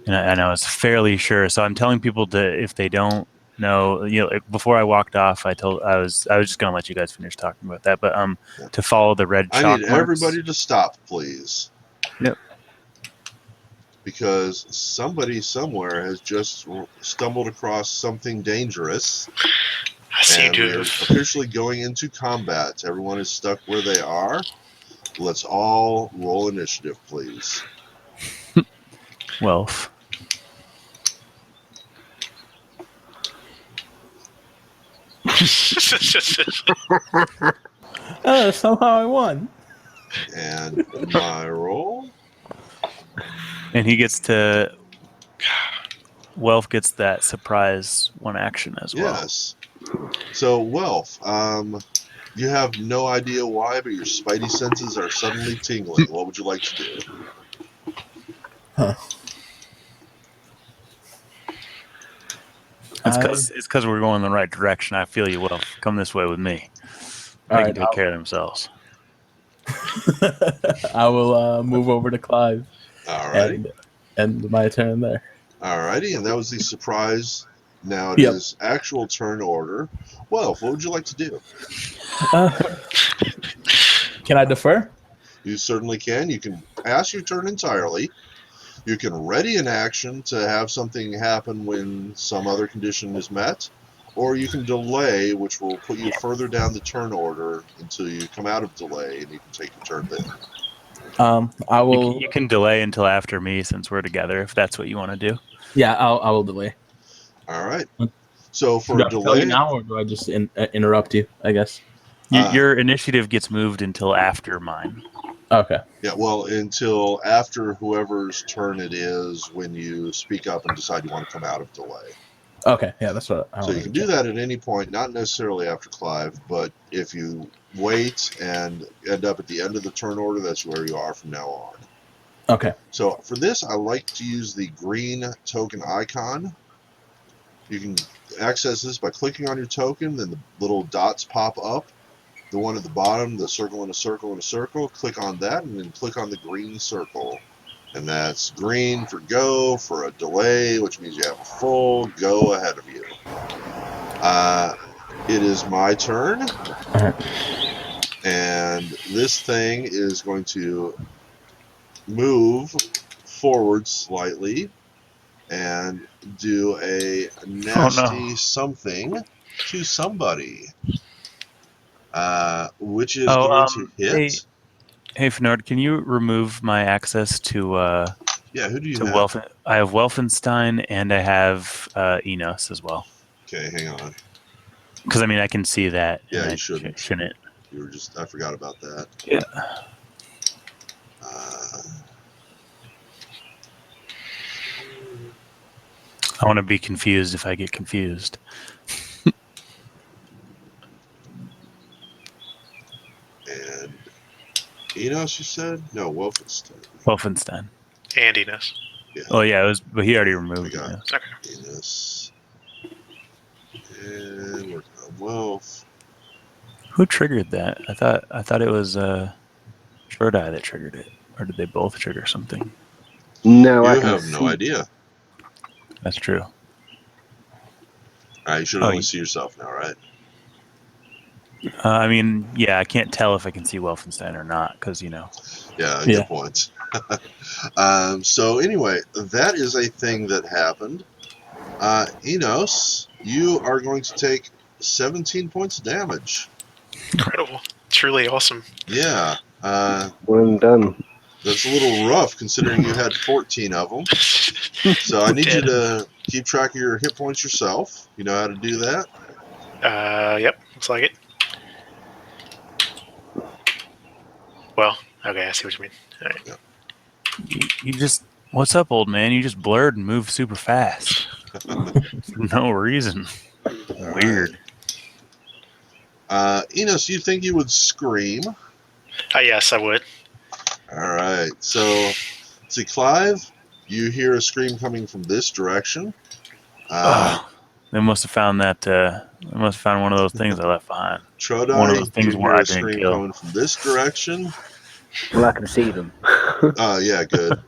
S2: and I was fairly sure. So I'm telling people to, if they don't know, before I walked off, I was just gonna let you guys finish talking about that, but to follow the red chalk
S1: I need
S2: marks.
S1: everybody to stop, please.
S4: Yep.
S1: Because somebody somewhere has just stumbled across something dangerous.
S3: I seem
S1: and
S3: to
S1: we are
S3: have.
S1: officially going into combat. Everyone is stuck where they are. Let's all roll initiative, please.
S2: Wealth.
S5: Somehow I won.
S1: And my roll.
S2: And he gets to. Wealth gets that surprise one action as well.
S1: Yes. So, Wealth, you have no idea why, but your spidey senses are suddenly tingling. What would you like to do?
S5: Huh.
S2: It's because we're going in the right direction. I feel you, Wealth. Come this way with me. They can take care of themselves.
S5: I will move over to Clive.
S1: Alrighty.
S5: And my turn there.
S1: Alrighty, and that was the surprise. Now it is actual turn order. Well, what would you like to do?
S5: Can I defer?
S1: You certainly can. You can pass your turn entirely. You can ready an action to have something happen when some other condition is met, or you can delay, which will put you further down the turn order until you come out of delay, and you can take your turn then.
S5: I will.
S2: You can delay until after me since we're together, if that's what you want to do.
S5: Yeah, I will delay.
S1: All right. So for
S5: Do I
S1: delay,
S5: tell you now, or do I just interrupt you? I guess.
S2: Your initiative gets moved until after mine.
S5: Okay.
S1: Yeah, well, until after whoever's turn it is when you speak up and decide you want to come out of delay.
S5: Okay, yeah, that's what I
S1: So you can do that at any point, not necessarily after Clive, but if you wait and end up at the end of the turn order, that's where you are from now on.
S5: Okay.
S1: So for this, I like to use the green token icon. You can access this by clicking on your token, then the little dots pop up. The one at the bottom, the circle and a circle and a circle, click on that, and then click on the green circle. And that's green for go, for a delay, which means you have a full go ahead of you. It is my turn. And this thing is going to move forward slightly and do a nasty something to somebody. Which is going to hit.
S2: Hey, Fnord, can you remove my access to
S1: yeah, who do you have?
S2: I have Welfenstein and I have Enos as well.
S1: Okay, hang on.
S2: Because I can see that.
S1: Yeah,
S2: and
S1: you shouldn't.
S2: Shouldn't.
S1: You were just, I forgot about that.
S2: Yeah. I want to be confused if I get confused.
S1: And Enos, you said? No, Wolfenstein.
S2: Wolfenstein.
S3: And Enos.
S1: Yeah.
S2: Oh yeah, but he already removed Enos.
S3: Okay.
S1: Enos. And working on Wolf.
S2: Who triggered that? I thought it was Short Eye that triggered it, or did they both trigger something?
S4: No, I
S1: You
S4: can
S1: have no
S4: see.
S1: idea.
S2: That's true.
S1: You should
S2: Oh,
S1: only see yourself now, right?
S2: I mean, yeah, I can't tell if I can see Welfenstein or not because
S1: Yeah,
S5: Yeah.
S1: good points. So anyway, that is a thing that happened. Enos, you are going to take 17 points of damage.
S3: Incredible. Truly awesome.
S1: Yeah,
S4: Well done.
S1: that's a little rough considering you had 14 of them. So I need you to keep track of your hit points yourself. You know how to do that?
S3: Yep, looks like it. Well, okay, I see what you mean. All right.
S2: you just. What's up, old man? You just blurred and moved super fast for no reason.
S1: All
S2: Weird.
S1: right. Enos, you think you would scream?
S3: Yes, I would.
S1: All right. So, see, Clive, you hear a scream coming from this direction.
S2: They must have found that. They must have found one of those things I left behind. One of
S1: Trodai,
S2: those things
S1: you
S2: where
S1: hear
S2: I
S1: a
S2: didn't
S1: scream
S2: kill.
S1: coming from this direction.
S4: Well, I can see them.
S1: Yeah, good.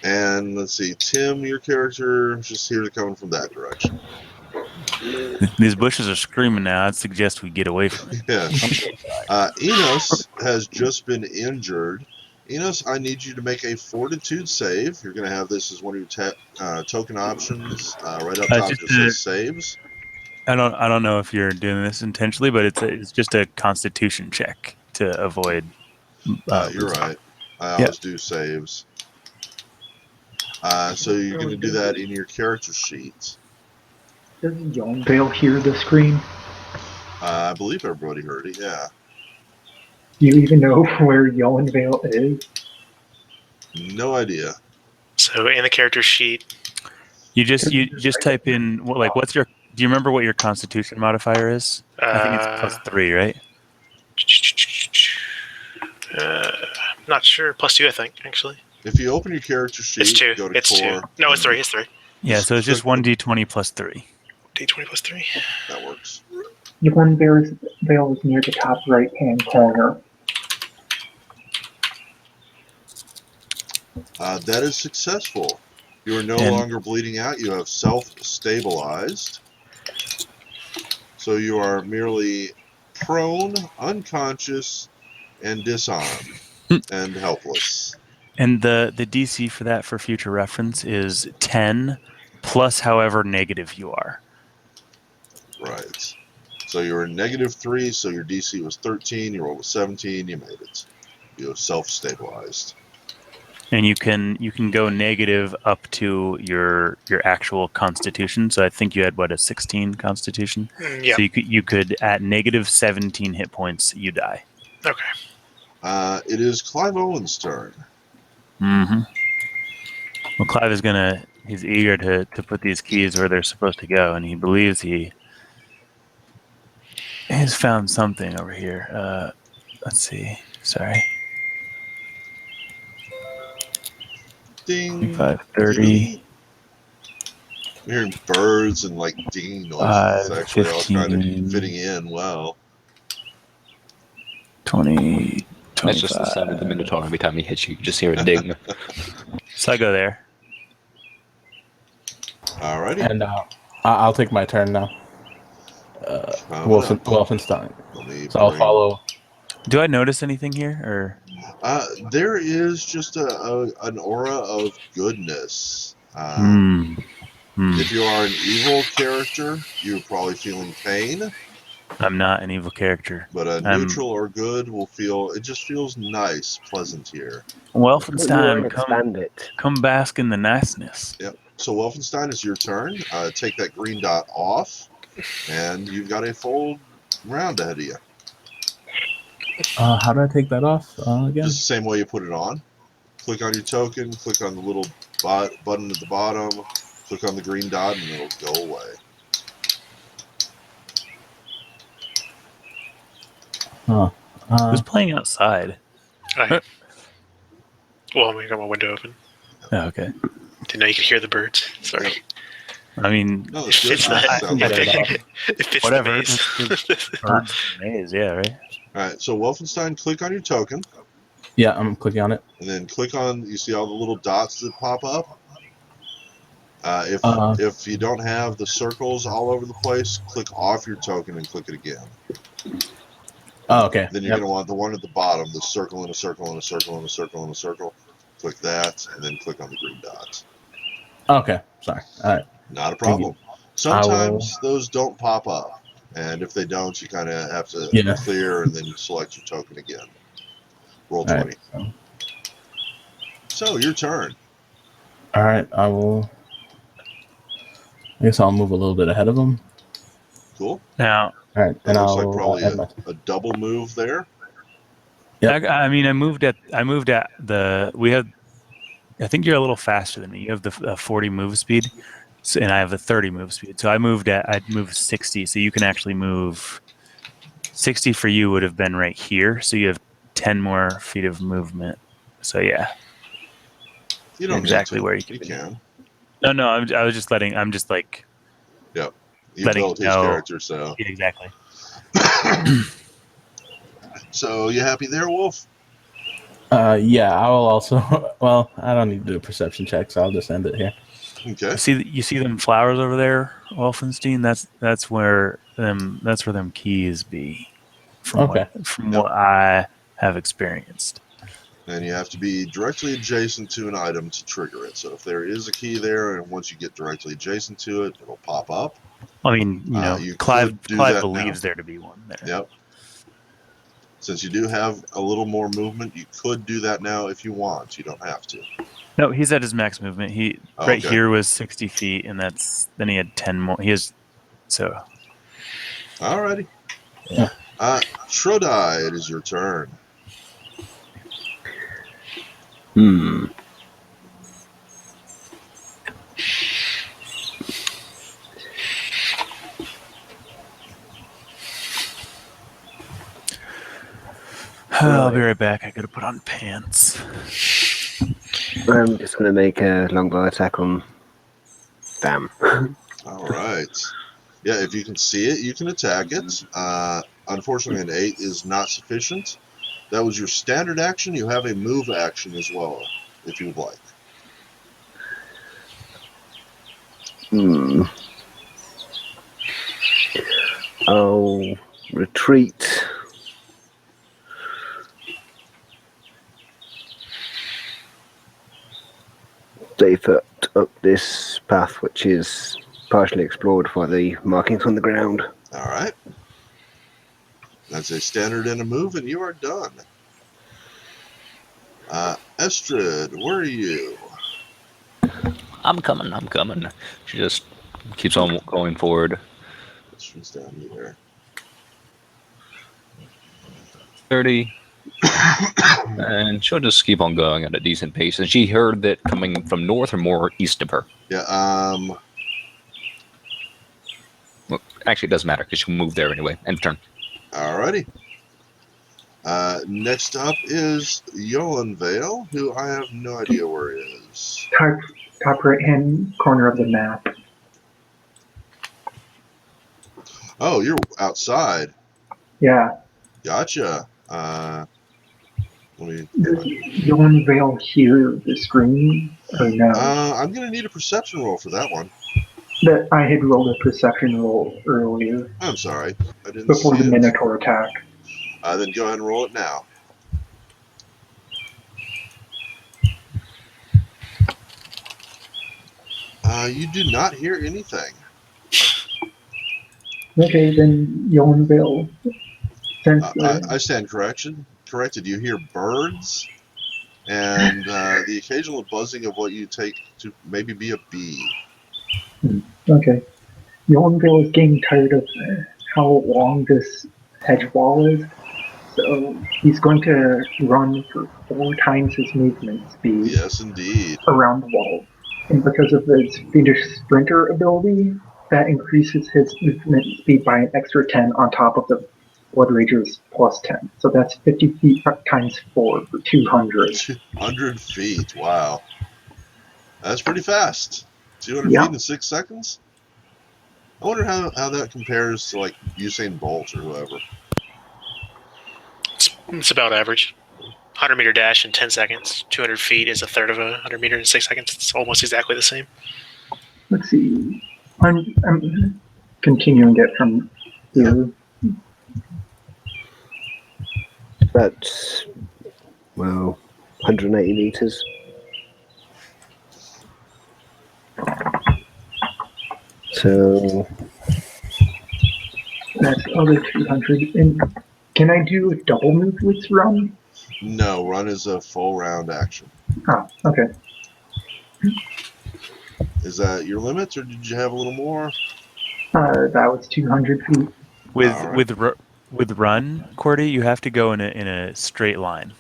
S1: And let's see, Tim, your character just hears it coming from that direction.
S2: These bushes are screaming now. I'd suggest we get away from it.
S1: Yes. Enos has just been injured. Enos, I need you to make a fortitude save. You're going to have this as one of your token options. Right up top, it says saves.
S2: I don't know if you're doing this intentionally, but it's just a Constitution check to avoid.
S1: You're right. I always do saves. So you're going to do that in your character sheet.
S7: Does Yonvale hear the scream?
S1: I believe everybody heard it, yeah.
S7: Do you even know where Yonvale is?
S1: No idea.
S3: So in the character sheet,
S2: You just type in what's your. Do you remember what your Constitution modifier is? I think it's +3, right?
S3: Not sure. +2, I think, actually.
S1: If you open your character sheet,
S3: It's 2.
S1: go to
S3: It's
S1: core.
S3: 2. No, it's 3. It's 3.
S2: Yeah, so it's just 1d20 +3.
S3: D20 +3.
S1: That works.
S7: Yonvale is near the top right-hand corner.
S1: That is successful. You are no longer bleeding out. You have self-stabilized. So you are merely prone, unconscious, and disarmed, and helpless.
S2: And the DC for that, for future reference, is 10 plus however negative you are.
S1: Right. So you were -3, so your DC was 13. You rolled a 17. You made it. You have self-stabilized.
S2: And you can go negative up to your actual Constitution. So I think you had a 16 Constitution.
S3: Yeah.
S2: So you could at -17 hit points you die.
S3: Okay.
S1: It is Clive Owen's turn.
S2: Mm-hmm. Well, Clive he's eager to put these keys where they're supposed to go, and he believes he has found something over here. Let's see. Sorry.
S1: Ding.
S2: 5:30.
S1: You're hearing birds and dinging noises. It's actually
S2: 15,
S1: all kind of fitting in well.
S2: 20.
S6: That's just the sound of the Minotaur every time he hits you. You just hear a ding.
S2: So I go there.
S1: Alrighty.
S5: And I'll take my turn now. Wolfenstein. So I'll follow.
S2: Do I notice anything here, or?
S1: There is just an aura of goodness. If you are an evil character, you're probably feeling pain.
S2: I'm not an evil character.
S1: But a neutral or good it just feels nice, pleasant here.
S2: Wolfenstein,
S4: expand
S2: come bask in the niceness.
S1: Yep. So Wolfenstein, is your turn. Take that green dot off, and you've got a full round ahead of you.
S5: How do I take that off again?
S1: Just the same way you put it on. Click on your token, click on the little button at the bottom, click on the green dot, and it'll go away.
S2: Who's playing outside?
S3: Well, we got my window open.
S2: Oh, okay.
S3: Didn't know you could hear the birds. Sorry.
S2: I mean,
S1: No,
S3: It
S1: it's good.
S3: fits that.
S1: Sounds like it.
S3: It fits
S2: whatever.
S3: the maze.
S2: Birds maze, yeah, right.
S1: All right, so Wolfenstein, click on your token,
S5: Yeah, I'm clicking on it.
S1: and then click on. You see all the little dots that pop up.
S5: Uh,
S1: If you don't have the circles all over the place, click off your token and click it again.
S5: oh, okay.
S1: Then you're
S5: Yep.
S1: going to want the one at the bottom, the circle and a circle and a circle and a circle and a circle. Click that, and then click on the green dots.
S5: Okay. Sorry. All right.
S1: Not a
S5: Thank you.
S1: problem. Sometimes those don't pop up, and if they don't, you kind of have to
S5: Yeah.
S1: clear and then select your token again. Roll
S5: All
S1: 20.
S5: right.
S1: So your turn.
S5: All right. I will. I guess I'll move a little bit ahead of him.
S1: Cool.
S2: Now,
S5: All right,
S1: That
S5: and
S1: looks
S5: I'll
S1: like probably
S5: add my.
S1: a double move there.
S5: Yep.
S2: I mean, I moved at the. We had. I think you're a little faster than me. You have the 40 move speed, so, and I have the 30 move speed. So I moved 60. So you can actually move 60 for you would have been right here. So you have 10 more feet of movement. So yeah,
S1: You don't
S2: exactly
S1: need to.
S2: where you can.
S1: You can.
S2: No. I was just letting. I'm just like.
S1: Yep. You
S2: letting
S1: built his
S2: know.
S1: character, so.
S2: Yeah, exactly.
S1: So you happy there, Wolf?
S5: Yeah, I will also. Well, I don't need to do a perception check, so I'll just end it here.
S1: Okay.
S2: You see them flowers over there, Wolfenstein. That's where them keys be. From
S5: Okay.
S2: what I have experienced.
S1: And you have to be directly adjacent to an item to trigger it. So if there is a key there, and once you get directly adjacent to it, it'll pop up.
S2: I mean,
S1: You
S2: Clive
S1: could do
S2: Clive
S1: that
S2: believes
S1: now.
S2: there to be one there.
S1: Yep. Since you do have a little more movement, you could do that now if you want. You don't have to.
S2: No, he's at his max movement. He
S1: Okay.
S2: here was 60 feet, and then he had 10 more. He has so.
S1: Alrighty.
S5: Yeah.
S1: Shodai, it is your turn.
S2: I'll be right back. I gotta put on pants.
S4: I'm just going to make a longbow attack on them.
S1: All right. Yeah, if you can see it, you can attack it. Unfortunately, an 8 is not sufficient. That was your standard action. You have a move action as well, if you would like.
S4: I'll retreat. Stay foot up this path, which is partially explored by the markings on the ground.
S1: All right. That's a standard and a move, and you are done. Estrid, where are you?
S6: I'm coming. She just keeps on going forward.
S1: Estrid's down here.
S6: 30. And she'll just keep on going at a decent pace. And she heard that coming from north or more east of her.
S1: Yeah,
S6: Well, actually, it doesn't matter because she'll move there anyway. End of turn.
S1: alrighty. Next up is Yolenvale, who I have no idea where he is.
S7: Top right hand corner of the map.
S1: Oh, you're outside.
S7: Yeah.
S1: Gotcha. Let me.
S7: Does Yolenvale hear the scream or no?
S1: I'm gonna need a perception roll for that one.
S7: That I had rolled a perception roll earlier
S1: I'm sorry, I didn't
S7: before
S1: see
S7: the
S1: it.
S7: Minotaur attack.
S1: Then go ahead and roll it now. You do not hear anything.
S7: Okay, then Yolenvale.
S1: I stand corrected. You hear birds and the occasional buzzing of what you take to maybe be a bee.
S7: Okay. Yolenvale is getting tired of how long this hedge wall is, so he's going to run for 4 times his movement speed
S1: Yes, indeed.
S7: around the wall. And because of his Fiendish Sprinter ability, that increases his movement speed by an extra 10 on top of the Blood Rager's plus 10. So that's 50 feet times 4 for 200.
S1: 200 feet. Wow. That's pretty fast. 200
S7: Yeah.
S1: feet in 6 seconds? I wonder how that compares to like Usain Bolt or whoever.
S3: It's about average. 100-meter dash in 10 seconds. 200 feet is a third of a 100-meter in 6 seconds. It's almost exactly the same.
S7: Let's see. I'm continuing it from here.
S4: That's, well, 180 meters. So,
S7: That's other 200. And can I do a double move with run?
S1: No, run is a full round action.
S7: Oh, okay.
S1: Is that your limits, or did you have a little more?
S7: That was 200 feet.
S2: With
S1: All right.
S2: with run, Cordy, you have to go in a straight line.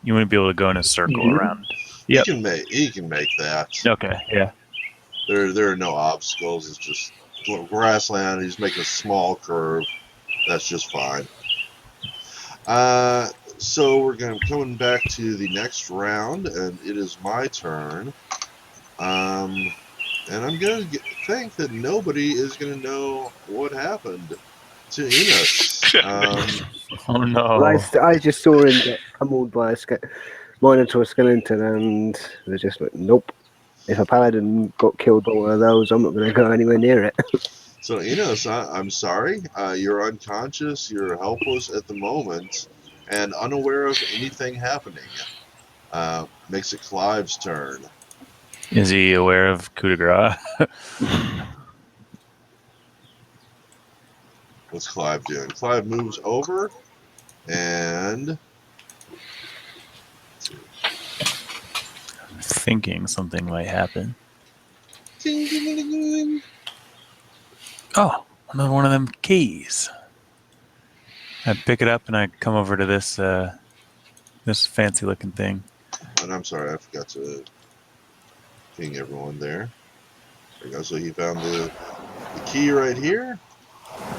S2: You wouldn't be able to go in a circle
S7: You do?
S2: around.
S1: He
S2: Yep.
S1: can make that.
S2: Okay. Yeah.
S1: There are no obstacles. It's just grassland. He's making a small curve. That's just fine. So we're coming back to the next round, and it is my turn. And I'm gonna think that nobody is gonna know what happened to Enos.
S2: Oh
S4: well,
S2: no.
S4: I just saw him get pummeled by a Minotaur skeleton, and they're just like, nope. If a paladin got killed by one of those, I'm not going to go anywhere near it.
S1: So Enos, I'm sorry. You're unconscious. You're helpless at the moment, and unaware of anything happening. Makes it Clive's turn.
S2: Is he aware of coup de grace?
S1: What's Clive doing? Clive moves over, and
S2: Thinking something might happen.
S1: ding, ding, ding, ding.
S2: Oh, another one of them keys. I pick it up and I come over to this this fancy looking thing.
S1: And I'm sorry, I forgot to ping everyone there. There we go. So he found the key right here,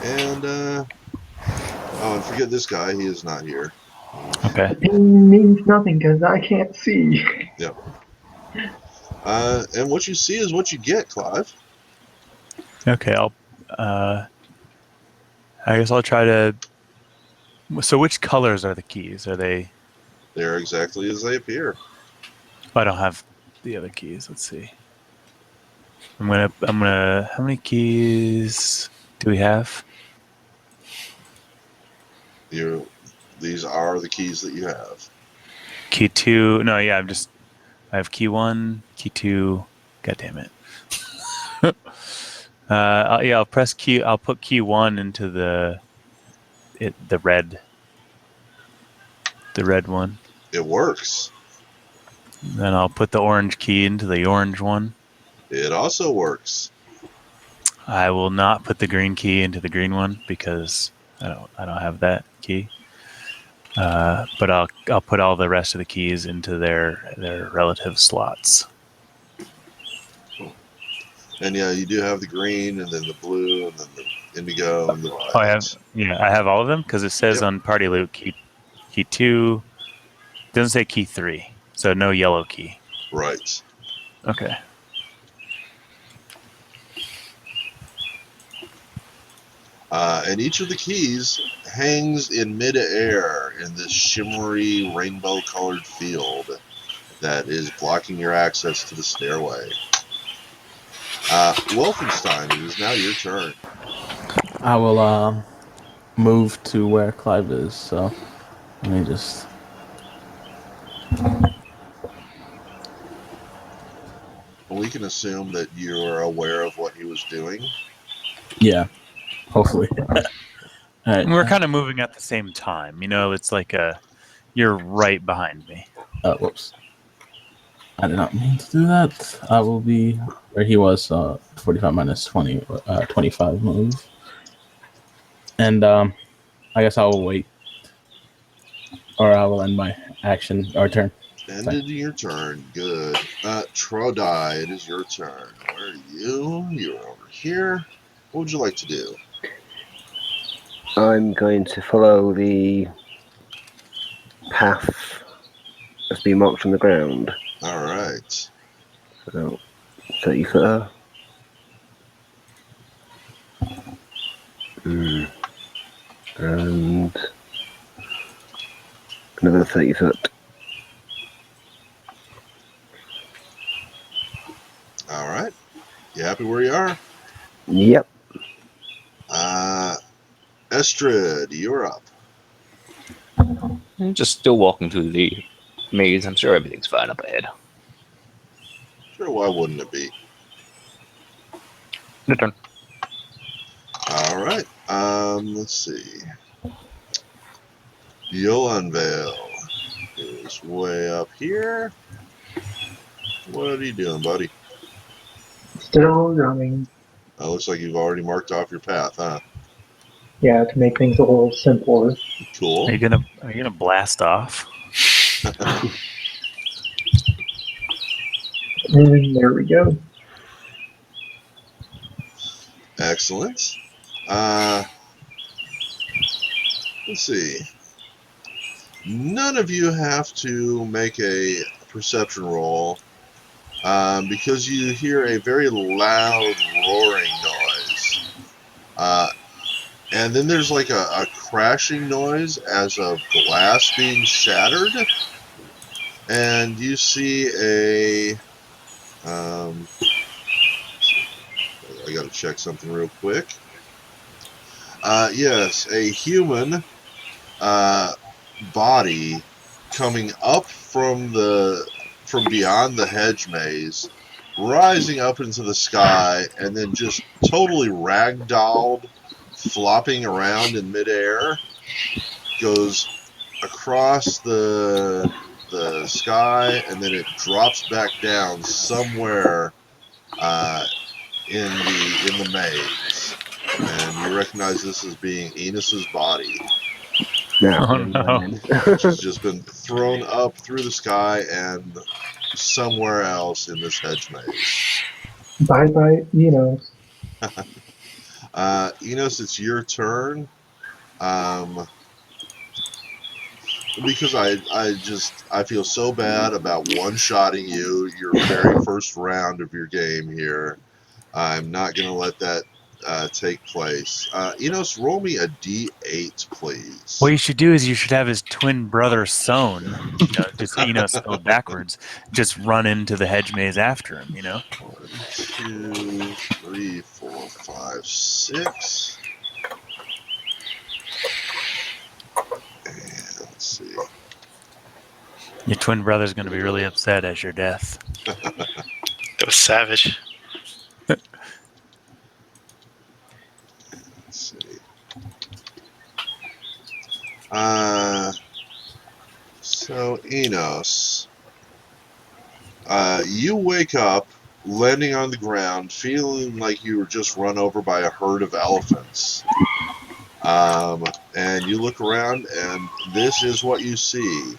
S1: and and forget this guy. He is not here.
S2: Okay.
S7: Ping means nothing because I can't see.
S1: Yep. And what you see is what you get, Clive.
S2: Okay. I guess I'll try to. So, which colors are the keys? Are they?
S1: They're exactly as they appear.
S2: I don't have the other keys. Let's see. I'm gonna. How many keys do we have?
S1: These are the keys that you have.
S2: Key 2. No, yeah. I have key 1, key 2. God damn it. I'll press key. I'll put key 1 into the red one.
S1: It works.
S2: Then I'll put the orange key into the orange one.
S1: It also works.
S2: I will not put the green key into the green one because I don't have that key. But I'll put all the rest of the keys into their relative slots.
S1: And yeah, you do have the green, and then the blue, and then the indigo, and the violet.
S2: I have all of them because it says
S1: Yep.
S2: on Party Loot key 2. It doesn't say key 3, so no yellow key.
S1: Right.
S2: Okay.
S1: And each of the keys hangs in midair in this shimmery, rainbow-colored field that is blocking your access to the stairway. Wolfenstein, it is now your turn.
S5: I will move to where Clive is. So let me just.
S1: We can assume that you're aware of what he was doing.
S5: Yeah, hopefully. All right.
S2: We're kind of moving at the same time. It's like you're right behind me.
S5: Whoops. I did not mean to do that. I will be where he was, 45 minus 20, 25 move. And I guess I will wait. Or I will end my action or turn.
S1: Ended your turn. Good. Trodai, it is your turn. Where are you? You're over here. What would you like to do?
S4: I'm going to follow the path that's been marked on the ground.
S1: All right.
S4: So 30-footer. And another 30-foot.
S1: All right. You happy where you are?
S4: Yep.
S1: Estrid, you're up.
S6: I'm just still walking through the maze. I'm sure everything's fine up ahead.
S1: Sure, why wouldn't it be?
S6: Your turn.
S1: All right. Let's see. Yolanvale is way up here. What are you doing, buddy?
S7: Still running.
S1: Looks like you've already marked off your path, huh?
S7: Yeah, to make things a little simpler.
S1: Cool.
S2: Are you gonna blast off?
S7: And there we go.
S1: Excellent. Let's see. None of you have to make a perception roll because you hear a very loud roaring noise. And then there's like a crashing noise as of glass being shattered. And you see a... I gotta check something real quick. Yes, a human body coming up from beyond the hedge maze, rising up into the sky, and then just totally ragdolled, flopping around in midair, goes across the sky, and then it drops back down somewhere in the maze. And you recognize this as being Enos's body.
S4: Now,
S2: Oh,
S4: really
S2: no.
S4: went
S1: She's just been thrown up through the sky and somewhere else in this hedge maze.
S7: Bye bye,
S1: Enos, it's your turn. Because I feel so bad about one-shotting you your very first round of your game here. I'm not going to let that take place. Enos, roll me a d8, please.
S2: What you should do is you should have his twin brother Sohn, just Enos spelled backwards, just run into the hedge maze after him,
S1: 1, 2, 3, 4, 5, 6. And let's see.
S2: Your twin brother's going to be really upset at your death.
S3: That was savage.
S1: Let's see. So Enos, you wake up landing on the ground, feeling like you were just run over by a herd of elephants. And you look around, and this is what you see.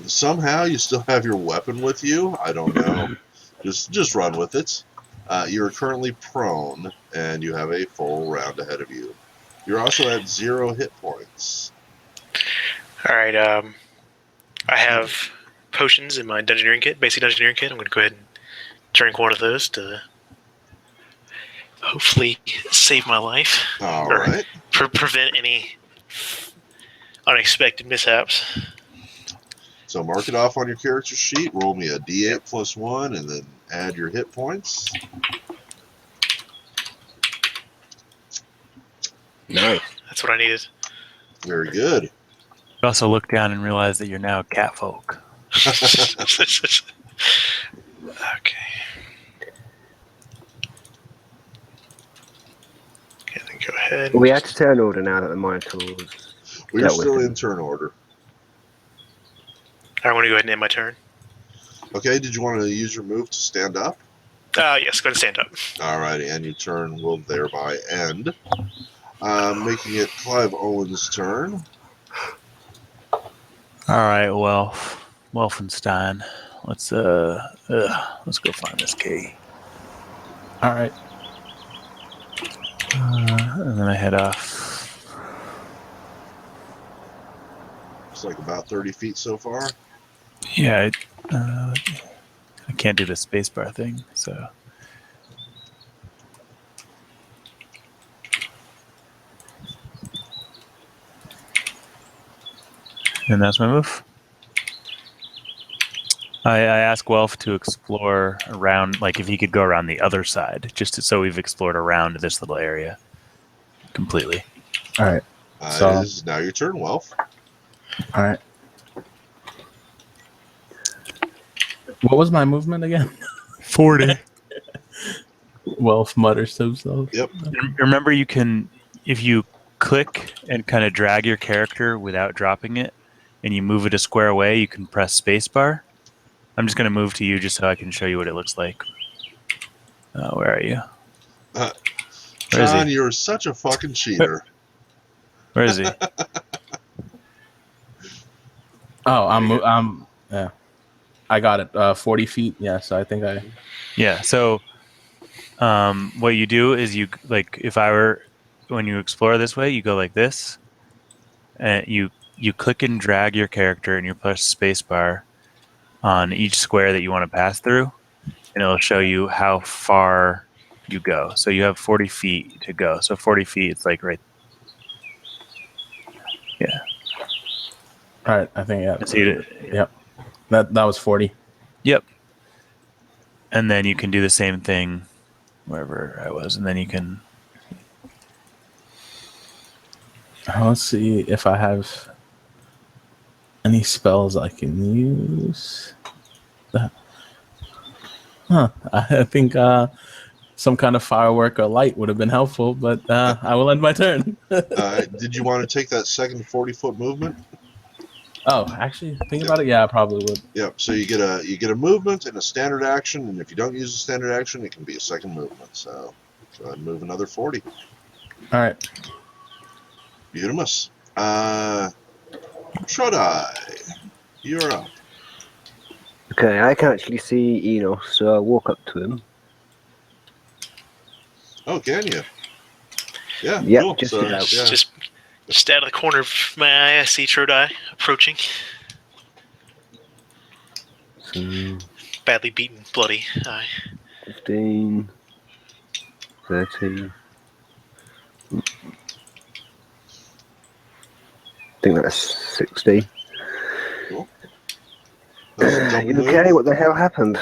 S1: Somehow you still have your weapon with you. I don't know. Just run with it. You're currently prone, and you have a full round ahead of you. You're also at 0 hit points.
S3: All right. I have potions in my dungeoneering kit, basic dungeoneering kit. I'm going to go ahead and drink one of those to hopefully save my life.
S1: All
S3: or
S1: right.
S3: prevent any unexpected mishaps.
S1: So mark it off on your character sheet. Roll me a d8 plus 1, and then add your hit points.
S4: nice.
S3: That's what I needed.
S1: Very good.
S2: You also look down and realize that you're now catfolk.
S3: Okay. Okay, then go ahead.
S4: We had to turn order now that the Minotaurs.
S1: We're
S4: Dealt with
S1: still
S4: him.
S1: in turn order.
S3: I want to go ahead and end my turn.
S1: Okay, did you want to use your move to stand up?
S3: Yes, go ahead and stand up.
S1: Alrighty, and your turn will thereby end. Making it Clive Owen's turn.
S2: All right, well, Wolfenstein. Let's go find this key.
S5: All right.
S2: And then I head off.
S1: It's like about 30 feet so far.
S2: Yeah, I can't do the spacebar thing, so. And that's my move. I asked Guelph to explore around, like if he could go around the other side, so we've explored around this little area completely.
S5: All right. So-
S1: It is now your turn, Welf.
S5: All right. What was my movement again?
S2: 40.
S5: Welf mutters to himself.
S1: Yep.
S2: Remember, you can, if you click and kind of drag your character without dropping it, and you move it a square away, you can press spacebar. I'm just going to move to you just so I can show you what it looks like. Where are you? Where is
S1: John,
S2: he?
S1: you're such a fucking cheater.
S2: Where is he?
S5: Oh,
S1: There you
S5: I'm yeah. I got it. 40 feet. Yeah, so I think I.
S2: Yeah. So, what you do is you like when you explore this way, you go like this, and you click and drag your character, and you press spacebar on each square that you want to pass through, and it'll show you how far you go. So you have 40 feet to go. So 40 feet, it's like right. Yeah.
S5: All right. I think yeah.
S2: See it?
S5: Yep. That was 40.
S2: Yep. And then you can do the same thing wherever I was, and then you can.
S5: Let's see if I have any spells I can use. I think some kind of firework or light would have been helpful, but I will end my turn.
S1: Did you want to take that second 40-foot movement?
S5: Oh, actually, think about it. Yeah, I probably would.
S1: Yep. So you get a movement and a standard action, and if you don't use a standard action, it can be a second movement. So go ahead and move another 40.
S5: All right.
S1: Beautimus. Shodai, you're up.
S4: Okay, I can actually see Enos, so I walk up to him.
S1: Oh, can you? Yeah,
S4: Yep,
S1: cool.
S4: just
S1: So,
S4: about.
S1: yeah.
S3: Just out of the corner of my eye, I see Trodai approaching.
S4: So,
S3: Badly beaten, bloody eye.
S4: 15, 30. I think that's 60.
S1: Cool. That was a double
S4: You
S1: move.
S4: okay? What the hell happened?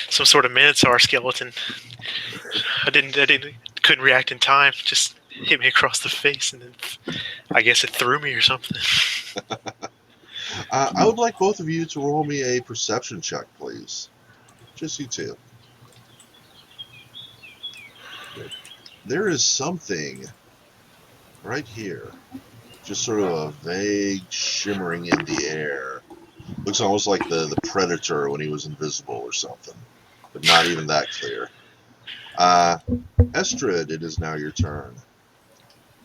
S3: Some sort of Minotaur skeleton. Couldn't react in time. Just hit me across the face, and then I guess it threw me or something.
S1: I would like both of you to roll me a perception check, please. Just you two. There is something right here, just sort of a vague shimmering in the air. Looks almost like the Predator when he was invisible or something, but not even that clear. Estrid, it is now your turn.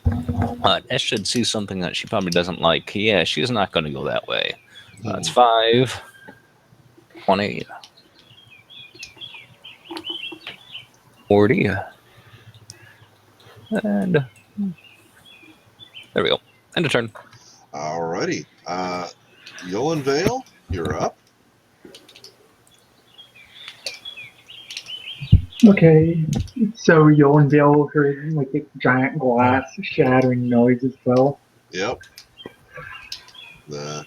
S6: Estrid sees something that she probably doesn't like. Yeah, she's not going to go that way. It's 5, 20, 40, and there we go. End of turn.
S1: Alrighty. Yolan Vale, you're up.
S7: Okay, so Yolendale heard like a giant glass shattering noise as well.
S1: Yep. The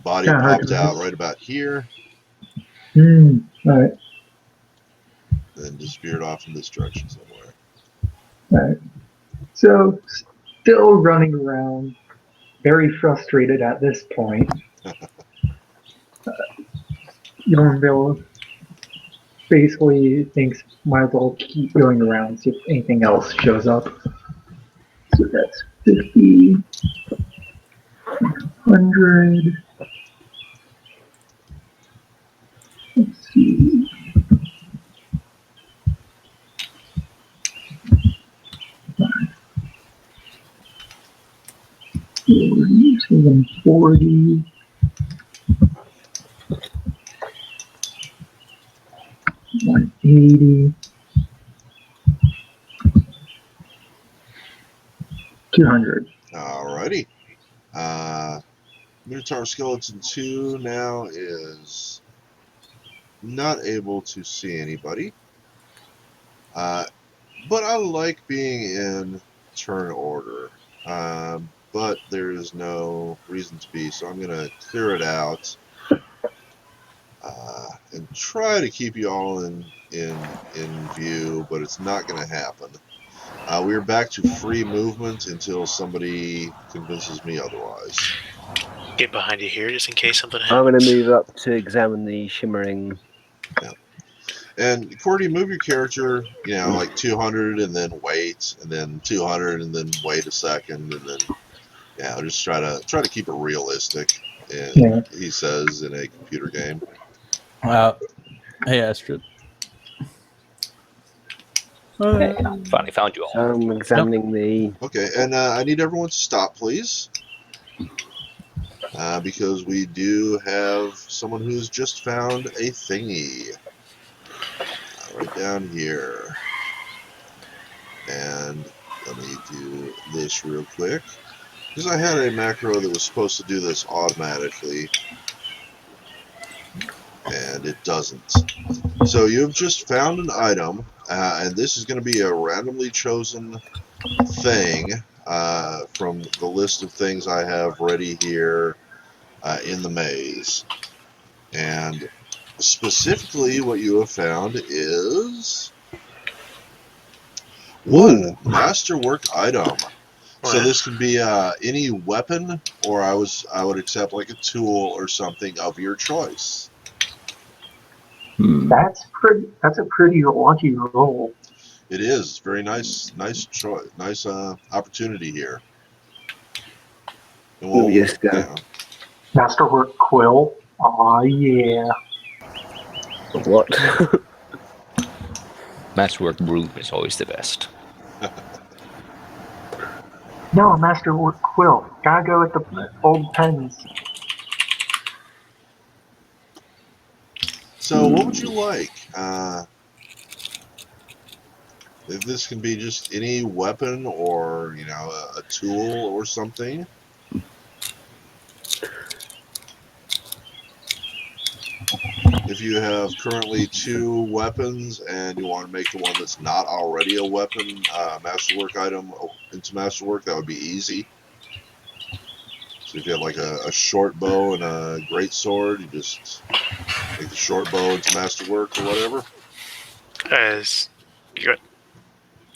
S1: body
S7: Kinda hard
S1: popped
S7: to
S1: out
S7: miss.
S1: right about here,
S7: Alright,
S1: then disappeared off in this direction somewhere.
S7: alright. So, still running around, very frustrated at this point. Yolendale basically thinks might as well keep going around, see if anything else shows up. So that's 50, 100. Let's see. So then 40. $180, 200.
S1: Alrighty. Minotaur Skeleton 2 now is not able to see anybody. But I like being in turn order. But there is no reason to be, so I'm going to clear it out and try to keep you all in view, but it's not going to happen. We're back to free movement until somebody convinces me otherwise.
S3: Get behind you here just in case something
S4: I'm going to
S3: happens.
S4: move up to examine the shimmering.
S1: And Cordy, move your character, like 200 and then wait, and then 200 and then wait a second, and then just try to keep it realistic. And
S7: Yeah.
S1: he says in a computer game.
S5: Hey, Astrid.
S6: Finally found you all.
S4: So I'm examining the.
S1: Okay, and I need everyone to stop, please, because we do have someone who's just found a thingy right down here. And let me do this real quick, because I had a macro that was supposed to do this automatically, and it doesn't. So you've just found an item, and this is going to be a randomly chosen thing from the list of things I have ready here in the maze. And specifically, what you have found is one masterwork item. So this can be any weapon, or I would accept like a tool or something of your choice.
S7: That's a pretty lucky roll.
S1: It is very nice choice, nice opportunity here. And we'll,
S4: Yes,
S7: Masterwork quill. Aw, yeah.
S4: What?
S6: Masterwork broom is always the best.
S7: No, a masterwork quill. Gotta go with the old pens.
S1: So what would you like? This can be just any weapon or, a tool or something. If you have currently 2 weapons and you want to make the one that's not already a weapon masterwork item into masterwork, that would be easy. So if you have like a short bow and a great sword, you just make the short bow into masterwork or whatever.
S3: As good.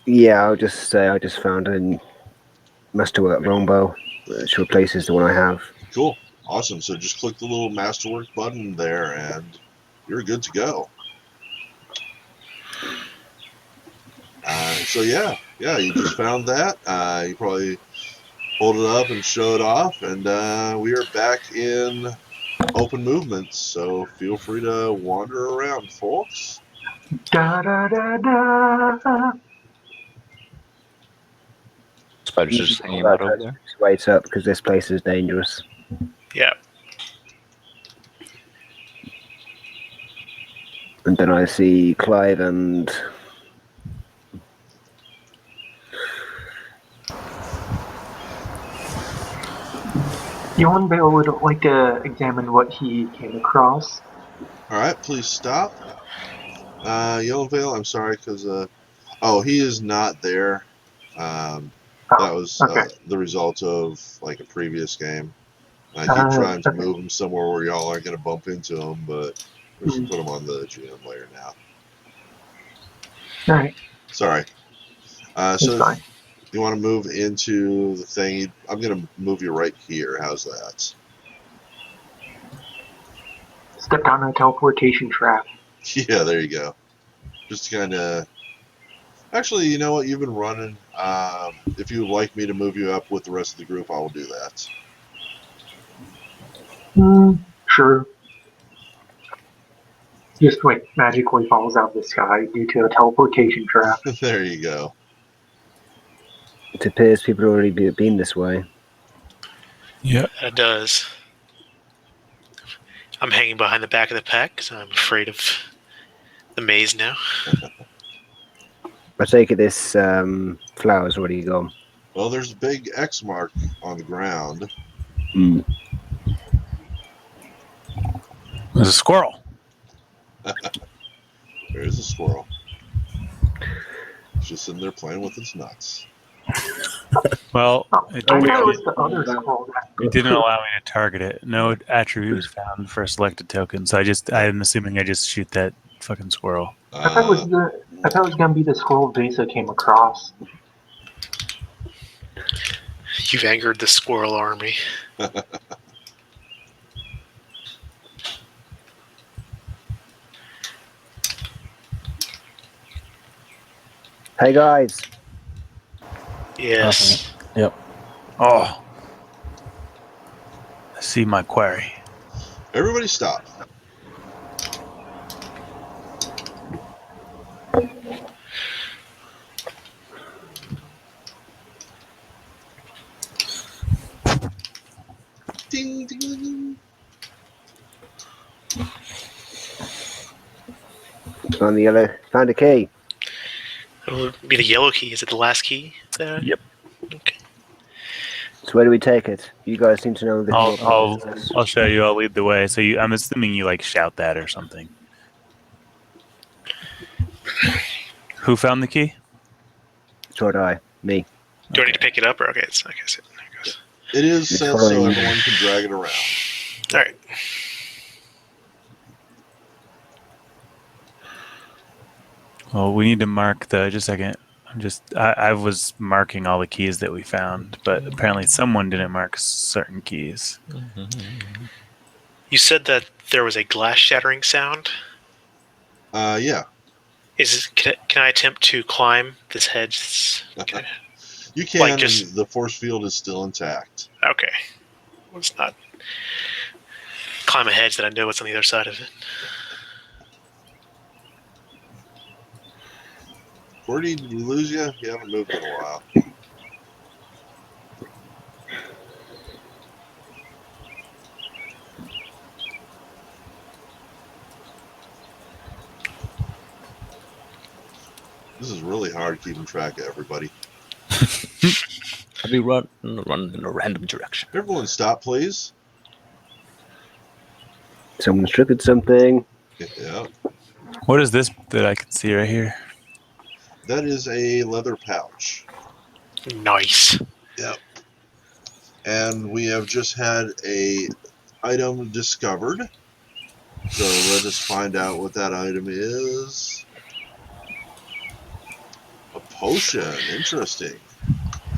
S4: Yeah, I'll just say I just found a masterwork longbow, which replaces the one I have.
S1: Cool. Awesome. So just click the little masterwork button there and you're good to go. So yeah, you just found that. You probably hold it up and show it off, and we are back in open movement. So feel free to wander around, folks.
S7: Da da da da.
S6: Spiders just hanging out over there.
S4: Just wait up because this place is dangerous.
S3: Yeah.
S4: And then I see Clive and
S7: Yellowvale would like to examine what he came across.
S1: All right, please stop. Yellowvale, I'm sorry, because he is not there. That was
S7: Okay.
S1: the result of like a previous game. I keep trying to move him somewhere where y'all aren't going to bump into him, but we should put him on the GM layer now.
S7: All right.
S1: Sorry.
S7: So fine.
S1: You want to move into the thing? I'm going to move you right here. How's that?
S7: Step down a teleportation trap.
S1: Yeah, there you go. Just kind of. Actually, you know what? You've been running. If you would like me to move you up with the rest of the group, I will do that.
S7: Sure. Just like magically falls out of the sky due to a teleportation trap.
S1: There you go.
S4: it appears people have already been this way.
S2: Yeah.
S3: It does. I'm hanging behind the back of the pack because I'm afraid of the maze now.
S4: I take it this flower's already gone.
S1: Well, there's a big X mark on the ground.
S2: There's a squirrel.
S1: There's a squirrel. It's just sitting there playing with its nuts.
S2: Well,
S7: Oh,
S2: it
S7: I
S2: didn't,
S7: thought it was the other scroll.
S2: it didn't allow me to target it. No attribute was found for a selected token, so I'm assuming I just shoot that fucking squirrel.
S7: I thought it was gonna be the scroll Vesa came across.
S3: You've angered the squirrel army.
S4: Hey guys,
S3: Yes.
S5: Yep.
S2: Oh. I see my quarry.
S1: Everybody stop. Ding, ding, ding.
S4: on the yellow, found a key.
S3: It would be the yellow key. Is it the last key?
S2: Yep.
S3: Okay.
S4: So where do we take it? You guys seem to know a bit more about this.
S2: I'll show you. I'll lead the way. So I'm assuming you like shout that or something. Who found the key?
S4: So do I. Me.
S3: Do I need to pick it up, or okay? It's I guess it goes.
S1: It is
S4: It's
S1: set so
S4: fine.
S1: everyone can drag it around.
S3: All right.
S2: Well, we need to mark just a second. I was marking all the keys that we found, but apparently someone didn't mark certain keys.
S3: You said that there was a glass shattering sound.
S1: Yeah.
S3: Can I attempt to climb this hedge? Okay.
S1: You can,
S3: Like just-
S1: and the force field is still intact.
S3: Okay. Let's not climb a hedge that I know what's on the other side of it.
S1: Gordy, did we lose you? You haven't moved in a while. This is really hard keeping track of everybody.
S6: Have you run in a random direction?
S1: Everyone stop, please.
S4: Someone's triggered something.
S1: Yeah.
S2: What is this that I can see right here?
S1: That is a leather pouch.
S3: Nice.
S1: Yep. And we have just had a item discovered. So let us find out what that item is. A potion. Interesting.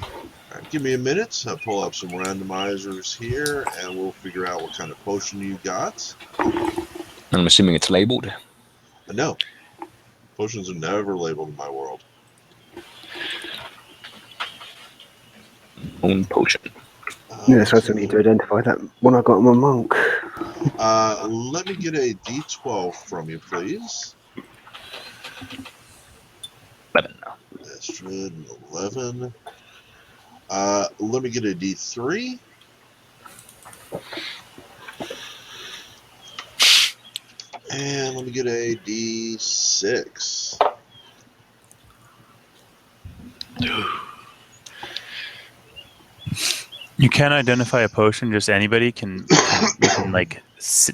S1: All right, give me a minute. I'll pull up some randomizers here, and we'll figure out what kind of potion you got.
S6: I'm assuming it's labeled.
S1: No. Potions are never labeled in my world.
S6: Own potion.
S4: Yeah, so I still need to identify that one I got in my monk.
S1: Let me get a D12 from you, please.
S6: 11.
S1: Astrid, 11. Let me get a D3. And let me get a D6.
S2: You can identify a potion. Just anybody can like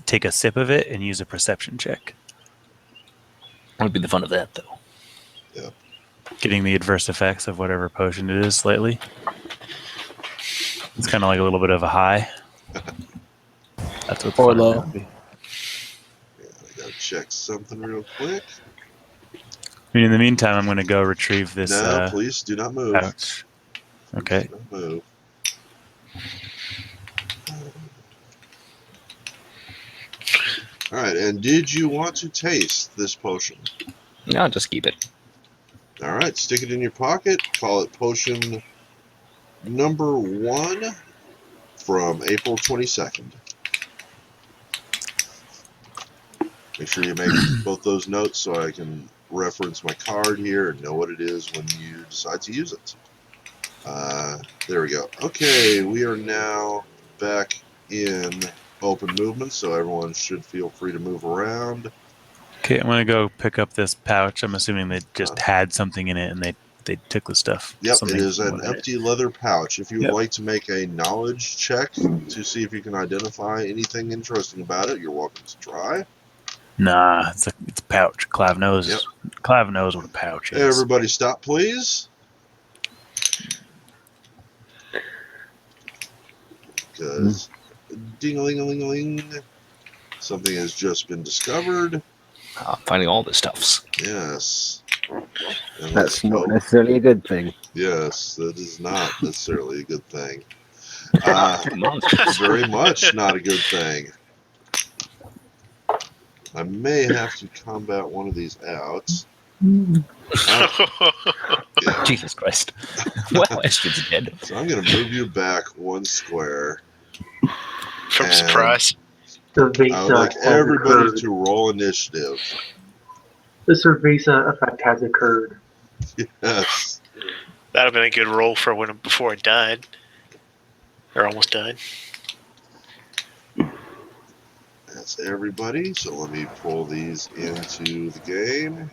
S2: take a sip of it and use a perception check.
S6: What would be the fun of that, though?
S1: Yeah.
S2: Getting the adverse effects of whatever potion it is slightly. It's kind of like a little bit of a high. That's what the
S5: Or
S2: fun
S5: low.
S2: of it would be.
S1: Yeah, I gotta check something real quick.
S2: I mean, in the meantime, I'm going to go retrieve this
S1: No, please do not move.
S2: pouch. Okay.
S1: Do not move. All right, and did you want to taste this potion?
S6: No, I'll just keep it.
S1: All right, stick it in your pocket. Call it potion number 1 from April 22nd. Make sure you make both those notes so I can reference my card here and know what it is when you decide to use it. There we go. Okay, we are now back in open movement, so everyone should feel free to move around.
S2: Okay, I'm going to go pick up this pouch. I'm assuming they just had something in it and they they took the stuff.
S1: Yep,
S2: Something
S1: it is an
S2: went in it.
S1: empty leather pouch. If you would
S2: Yep.
S1: like to make a knowledge check to see if you can identify anything interesting about it, you're welcome to try.
S2: Nah, it's a pouch. Clav knows.
S1: Yep.
S2: Clav knows what a pouch is.
S1: Everybody stop, please. Because ding-a-ling-a-ling-a-ling, something has just been discovered.
S6: Finding all the stuffs.
S1: Yes. And
S4: That's not
S1: hope.
S4: necessarily a good thing.
S1: Yes, that is not necessarily a good thing.
S6: Monsters.
S1: Very much not a good thing. I may have to combat one of these out. Yeah.
S6: Jesus Christ. Well, Estrid's dead.
S1: So I'm going to move you back 1 square.
S3: From
S1: And
S3: surprise.
S7: Cerveza
S1: I would like
S7: has
S1: everybody
S7: occurred.
S1: to roll initiative.
S7: The Cerveza effect has occurred.
S1: Yes.
S3: That'd have been a good roll for when before it died. Or almost died.
S1: That's everybody. So let me pull these into the game.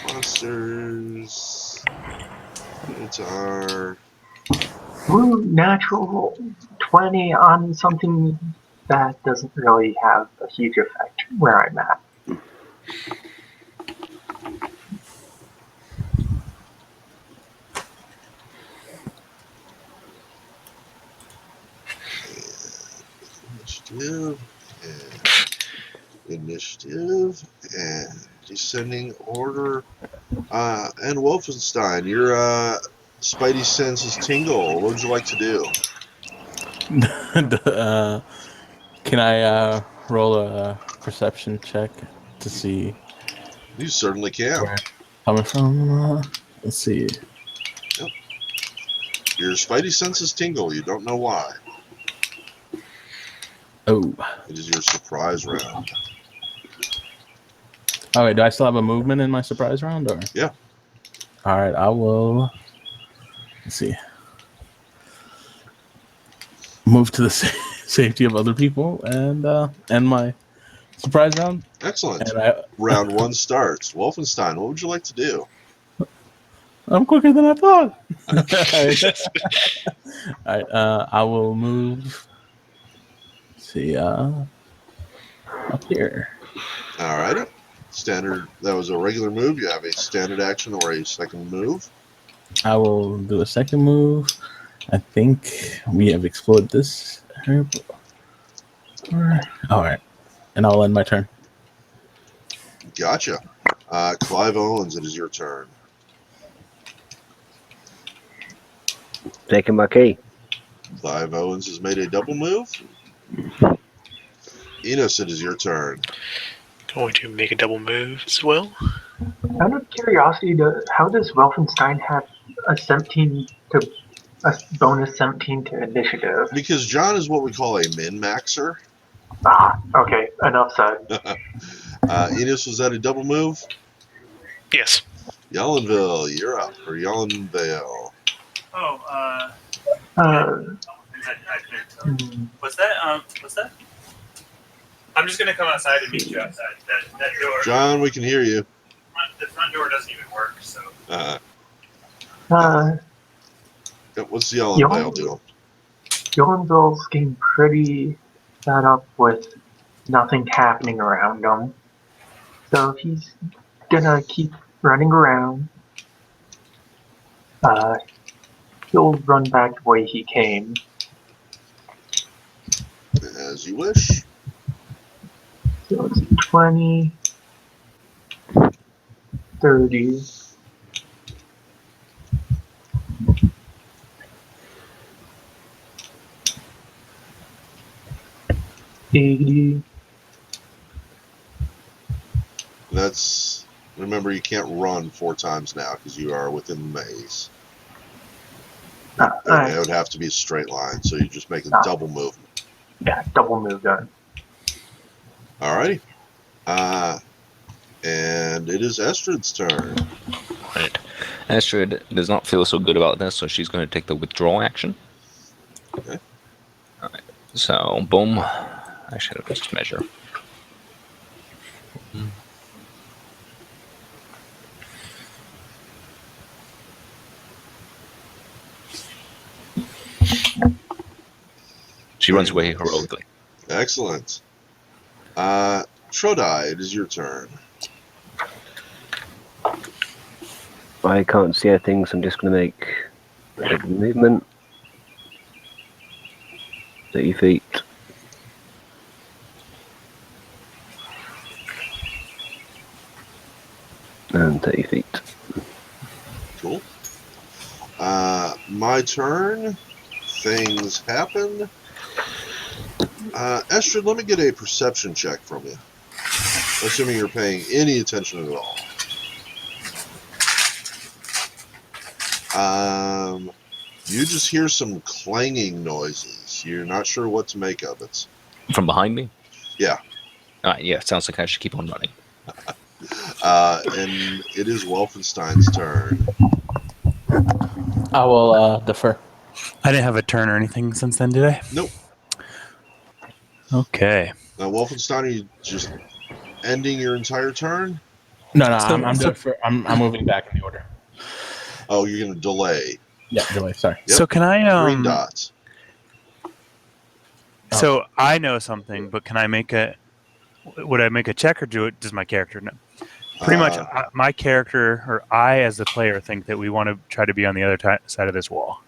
S1: Monsters. Minotaur.
S7: Ooh, natural 20 on something that doesn't really have a huge effect where I'm at.
S1: Initiative. And initiative. And descending order. And Wolfenstein, your Spidey senses tingle. What would you like to do?
S5: Can I roll a perception check to see
S1: You certainly can.
S5: where it's coming from? Let's see.
S1: Your Spidey senses tingle. You don't know why.
S5: Oh,
S1: It is your surprise round.
S5: oh wait, do I still have a movement in my surprise round, or?
S1: Yeah.
S5: All right, I will. Let's see. Move to the safety of other people and end my surprise round.
S1: Excellent.
S5: And
S1: Round 1 starts. Wolfenstein, what would you like to do?
S5: I'm quicker than I thought. All right, I will move. Let's see, up here.
S1: Alrighty. Standard. That was a regular move. You have a standard action or a second move.
S5: I will do a second move. I think we have explored this. All right, and I'll end my turn.
S1: Gotcha. Clive Owens, it is your turn.
S4: Taking my key.
S1: Clive Owens has made a double move. Enos, it is your turn.
S3: Going to make a double move as well.
S7: Out of curiosity, how does Wolfenstein have a bonus 17 to initiative?
S1: Because John is what we call a min-maxer.
S7: Ah, okay, enough said.
S1: Enos, was that a double move?
S3: Yes.
S1: Yellenville, you're up. Or Yellenvale.
S2: Oh,
S3: What's that? What's that? I'm just gonna come outside and meet you outside. That door.
S1: John, we can hear you.
S3: The front door doesn't even work. So.
S1: What's Yellenvale doing?
S7: Yolenville's getting pretty fed up with nothing happening around him. So he's gonna keep running around. He'll run back the way he came.
S1: As you wish.
S7: So it's 20, 30.
S1: That's. Remember, you can't run 4 times now because you are within the maze. It would have to be a straight line, so you're just making double movement.
S7: Yeah, double move done.
S1: Alrighty. And it is Estrid's turn.
S6: Right. Estrid does not feel so good about this, so she's going to take the withdrawal action.
S1: Okay.
S6: Alright. So, boom. I should have just measure. She runs away heroically.
S1: Excellent. Trodai, it is your turn.
S4: I can't see anything, so I'm just going to make a double movement. 30 feet. And 30 feet.
S1: Cool. My turn. Things happen. Estrid, let me get a perception check from you. Assuming you're paying any attention at all. You just hear some clanging noises. You're not sure what to make of it.
S6: From behind me?
S1: Yeah.
S6: Alright, yeah, sounds like I should keep on running.
S1: And it is Wolfenstein's turn.
S5: I will defer.
S2: I didn't have a turn or anything since then, did I?
S1: Nope.
S2: Okay.
S1: Now, Wolfenstein, are you just ending your entire turn?
S5: No, I'm moving back in the order.
S1: Oh, you're going to delay.
S5: Yeah, delay. Sorry.
S1: Yep.
S2: So can I
S1: Green dots.
S2: So I know something, but can I make a? Would I make a check or does my character know? Pretty much, my character or I, as the player, think that we want to try to be on the other side of this wall.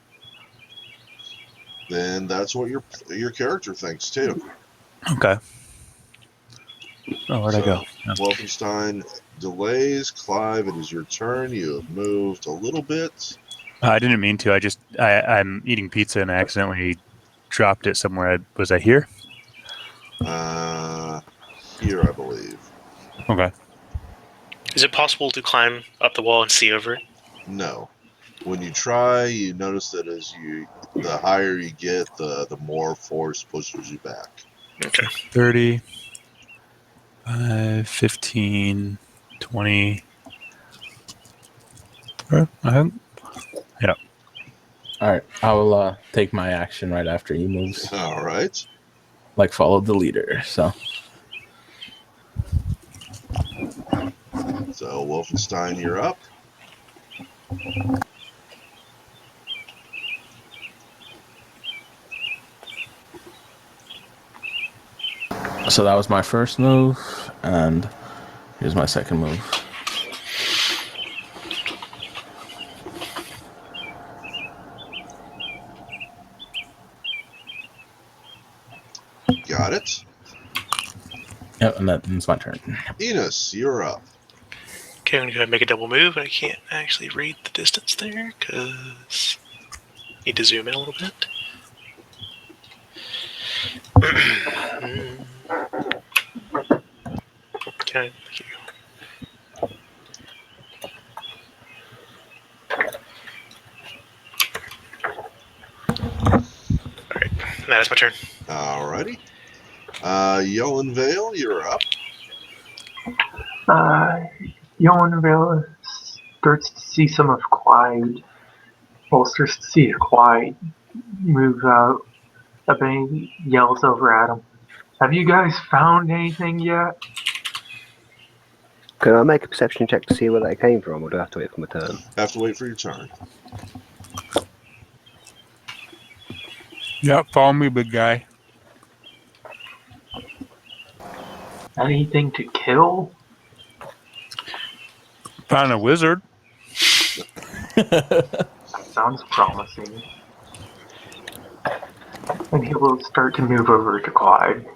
S1: Then that's what your character thinks too.
S2: Okay. Oh, where'd I go? Oh.
S1: Wolfenstein delays. Clive, it is your turn. You have moved a little bit.
S2: I didn't mean to. I'm eating pizza and I accidentally dropped it somewhere. Was I here?
S1: Here, I believe.
S2: Okay.
S3: Is it possible to climb up the wall and see over it?
S1: No. When you try, you notice that the higher you get, the more force pushes you back.
S3: Okay.
S2: 30, 15, 20. Yeah.
S5: All right. I will take my action right after he moves.
S1: All right.
S5: Like follow the leader. So
S1: Wolfenstein, you're up.
S5: that was my first move, and here's my second move.
S1: Got it.
S5: Yep, and that ends my turn.
S1: Enos, you're up.
S3: Okay, I'm going to make a double move. I can't actually read the distance there because I need to zoom in a little bit. Okay, thank you. Alright, that is my turn.
S1: Alrighty. Yolan Vale, you're up.
S7: Yoanville starts to see some of Clyde. Well, starts to see Clyde move out. A bang yells over at him. Have you guys found anything yet?
S4: Can I make a perception check to see where that came from, or do I have to wait for my turn?
S1: Have to wait for your turn.
S2: Yep, follow me, big guy.
S7: Anything to kill?
S2: Found a wizard.
S7: That sounds promising. And he will start to move over to Clyde.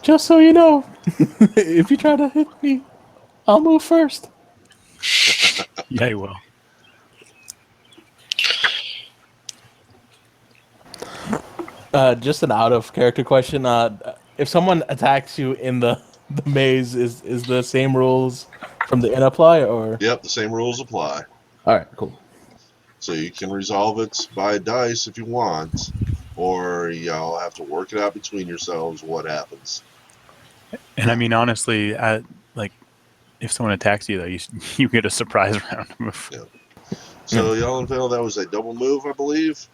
S5: Just so you know, if you try to hit me, I'll move first.
S2: Yeah, he will.
S5: Just an out of character question. If someone attacks you in the maze, is the same rules from the inn apply, or?
S1: Yep, the same rules apply.
S5: All right, cool.
S1: So you can resolve it by dice if you want, or y'all have to work it out between yourselves what happens.
S2: And I mean, honestly, if someone attacks you, though, you get a surprise round move.
S1: Yeah. So Yolan Vale, that was a double move, I believe.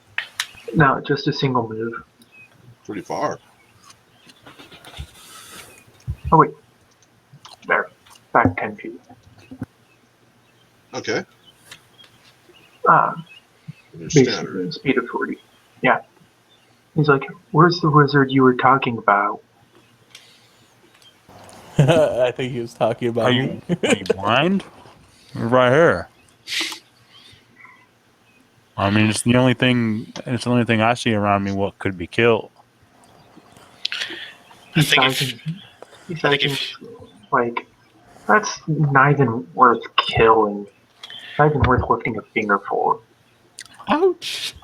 S7: No, just a single move.
S1: Pretty far.
S7: Oh wait. There. Back 10 feet.
S1: Okay. Your
S7: Basically
S1: standard.
S7: speed of 40. Yeah. He's like, "Where's the wizard you were talking about?"
S5: I think he was talking about
S2: Are
S5: me.
S2: you blind? Right here. I mean, it's the only thing. It's the only thing I see around me. What could be killed?
S3: I
S7: He
S3: think
S7: sighs
S3: if
S7: and he
S3: I
S7: sighs
S3: think
S7: and
S3: if
S7: is like, "That's not even worth killing. Not even worth lifting a finger for."
S5: Ouch!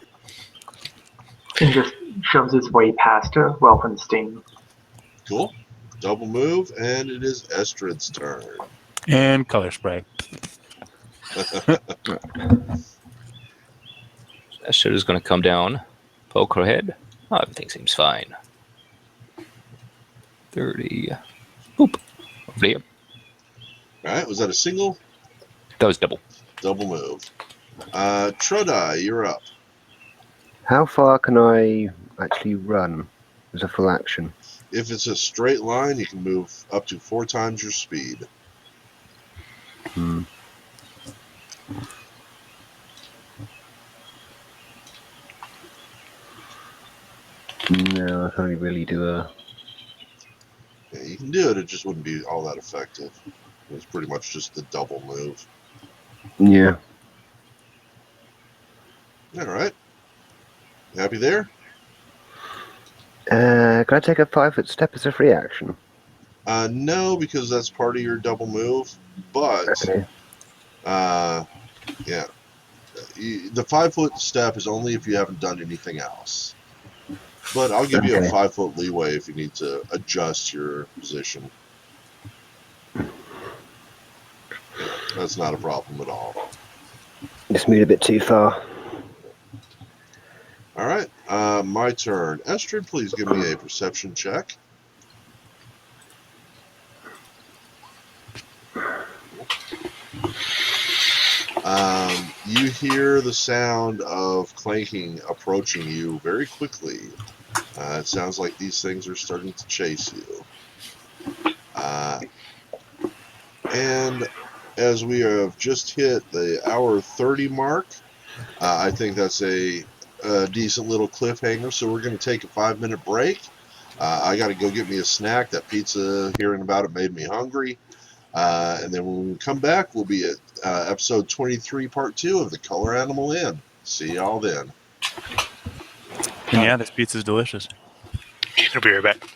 S7: And just shoves his way past Welfenstein.
S1: Cool. Double move, and it is Estrid's turn.
S2: And color spray.
S6: That shit is going to come down, poke her head. Oh, everything seems fine. 30. Boop. Over there.
S1: All right, was that a single?
S6: That was double.
S1: Double move. Trudai, you're up.
S4: How far can I actually run as a full action?
S1: If it's a straight line, you can move up to 4 times your speed.
S4: Hmm. No, I can only really do a.
S1: Yeah, you can do it, it just wouldn't be all that effective. It's pretty much just the double move.
S4: Yeah.
S1: All right. Happy there?
S4: Can I take a 5-foot step as a free action?
S1: No, because that's part of your double move. But,
S4: Okay.
S1: yeah. The 5-foot step is only if you haven't done anything else. But I'll give you a
S4: Okay.
S1: 5-foot leeway if you need to adjust your position. That's not a problem at all.
S4: Just moved a bit too far.
S1: All right, my turn. Estrid, please give me a perception check. You hear the sound of clanking approaching you very quickly. It sounds like these things are starting to chase you. And as we have just hit the hour 30 mark, I think that's a decent little cliffhanger. So we're going to take a 5-minute break. I got to go get me a snack. That pizza, hearing about it, made me hungry. And then when we come back, we'll be at episode 23, part 2 of The Color Animal Inn. See y'all then.
S2: And yeah, this pizza's delicious.
S3: I'll be right back.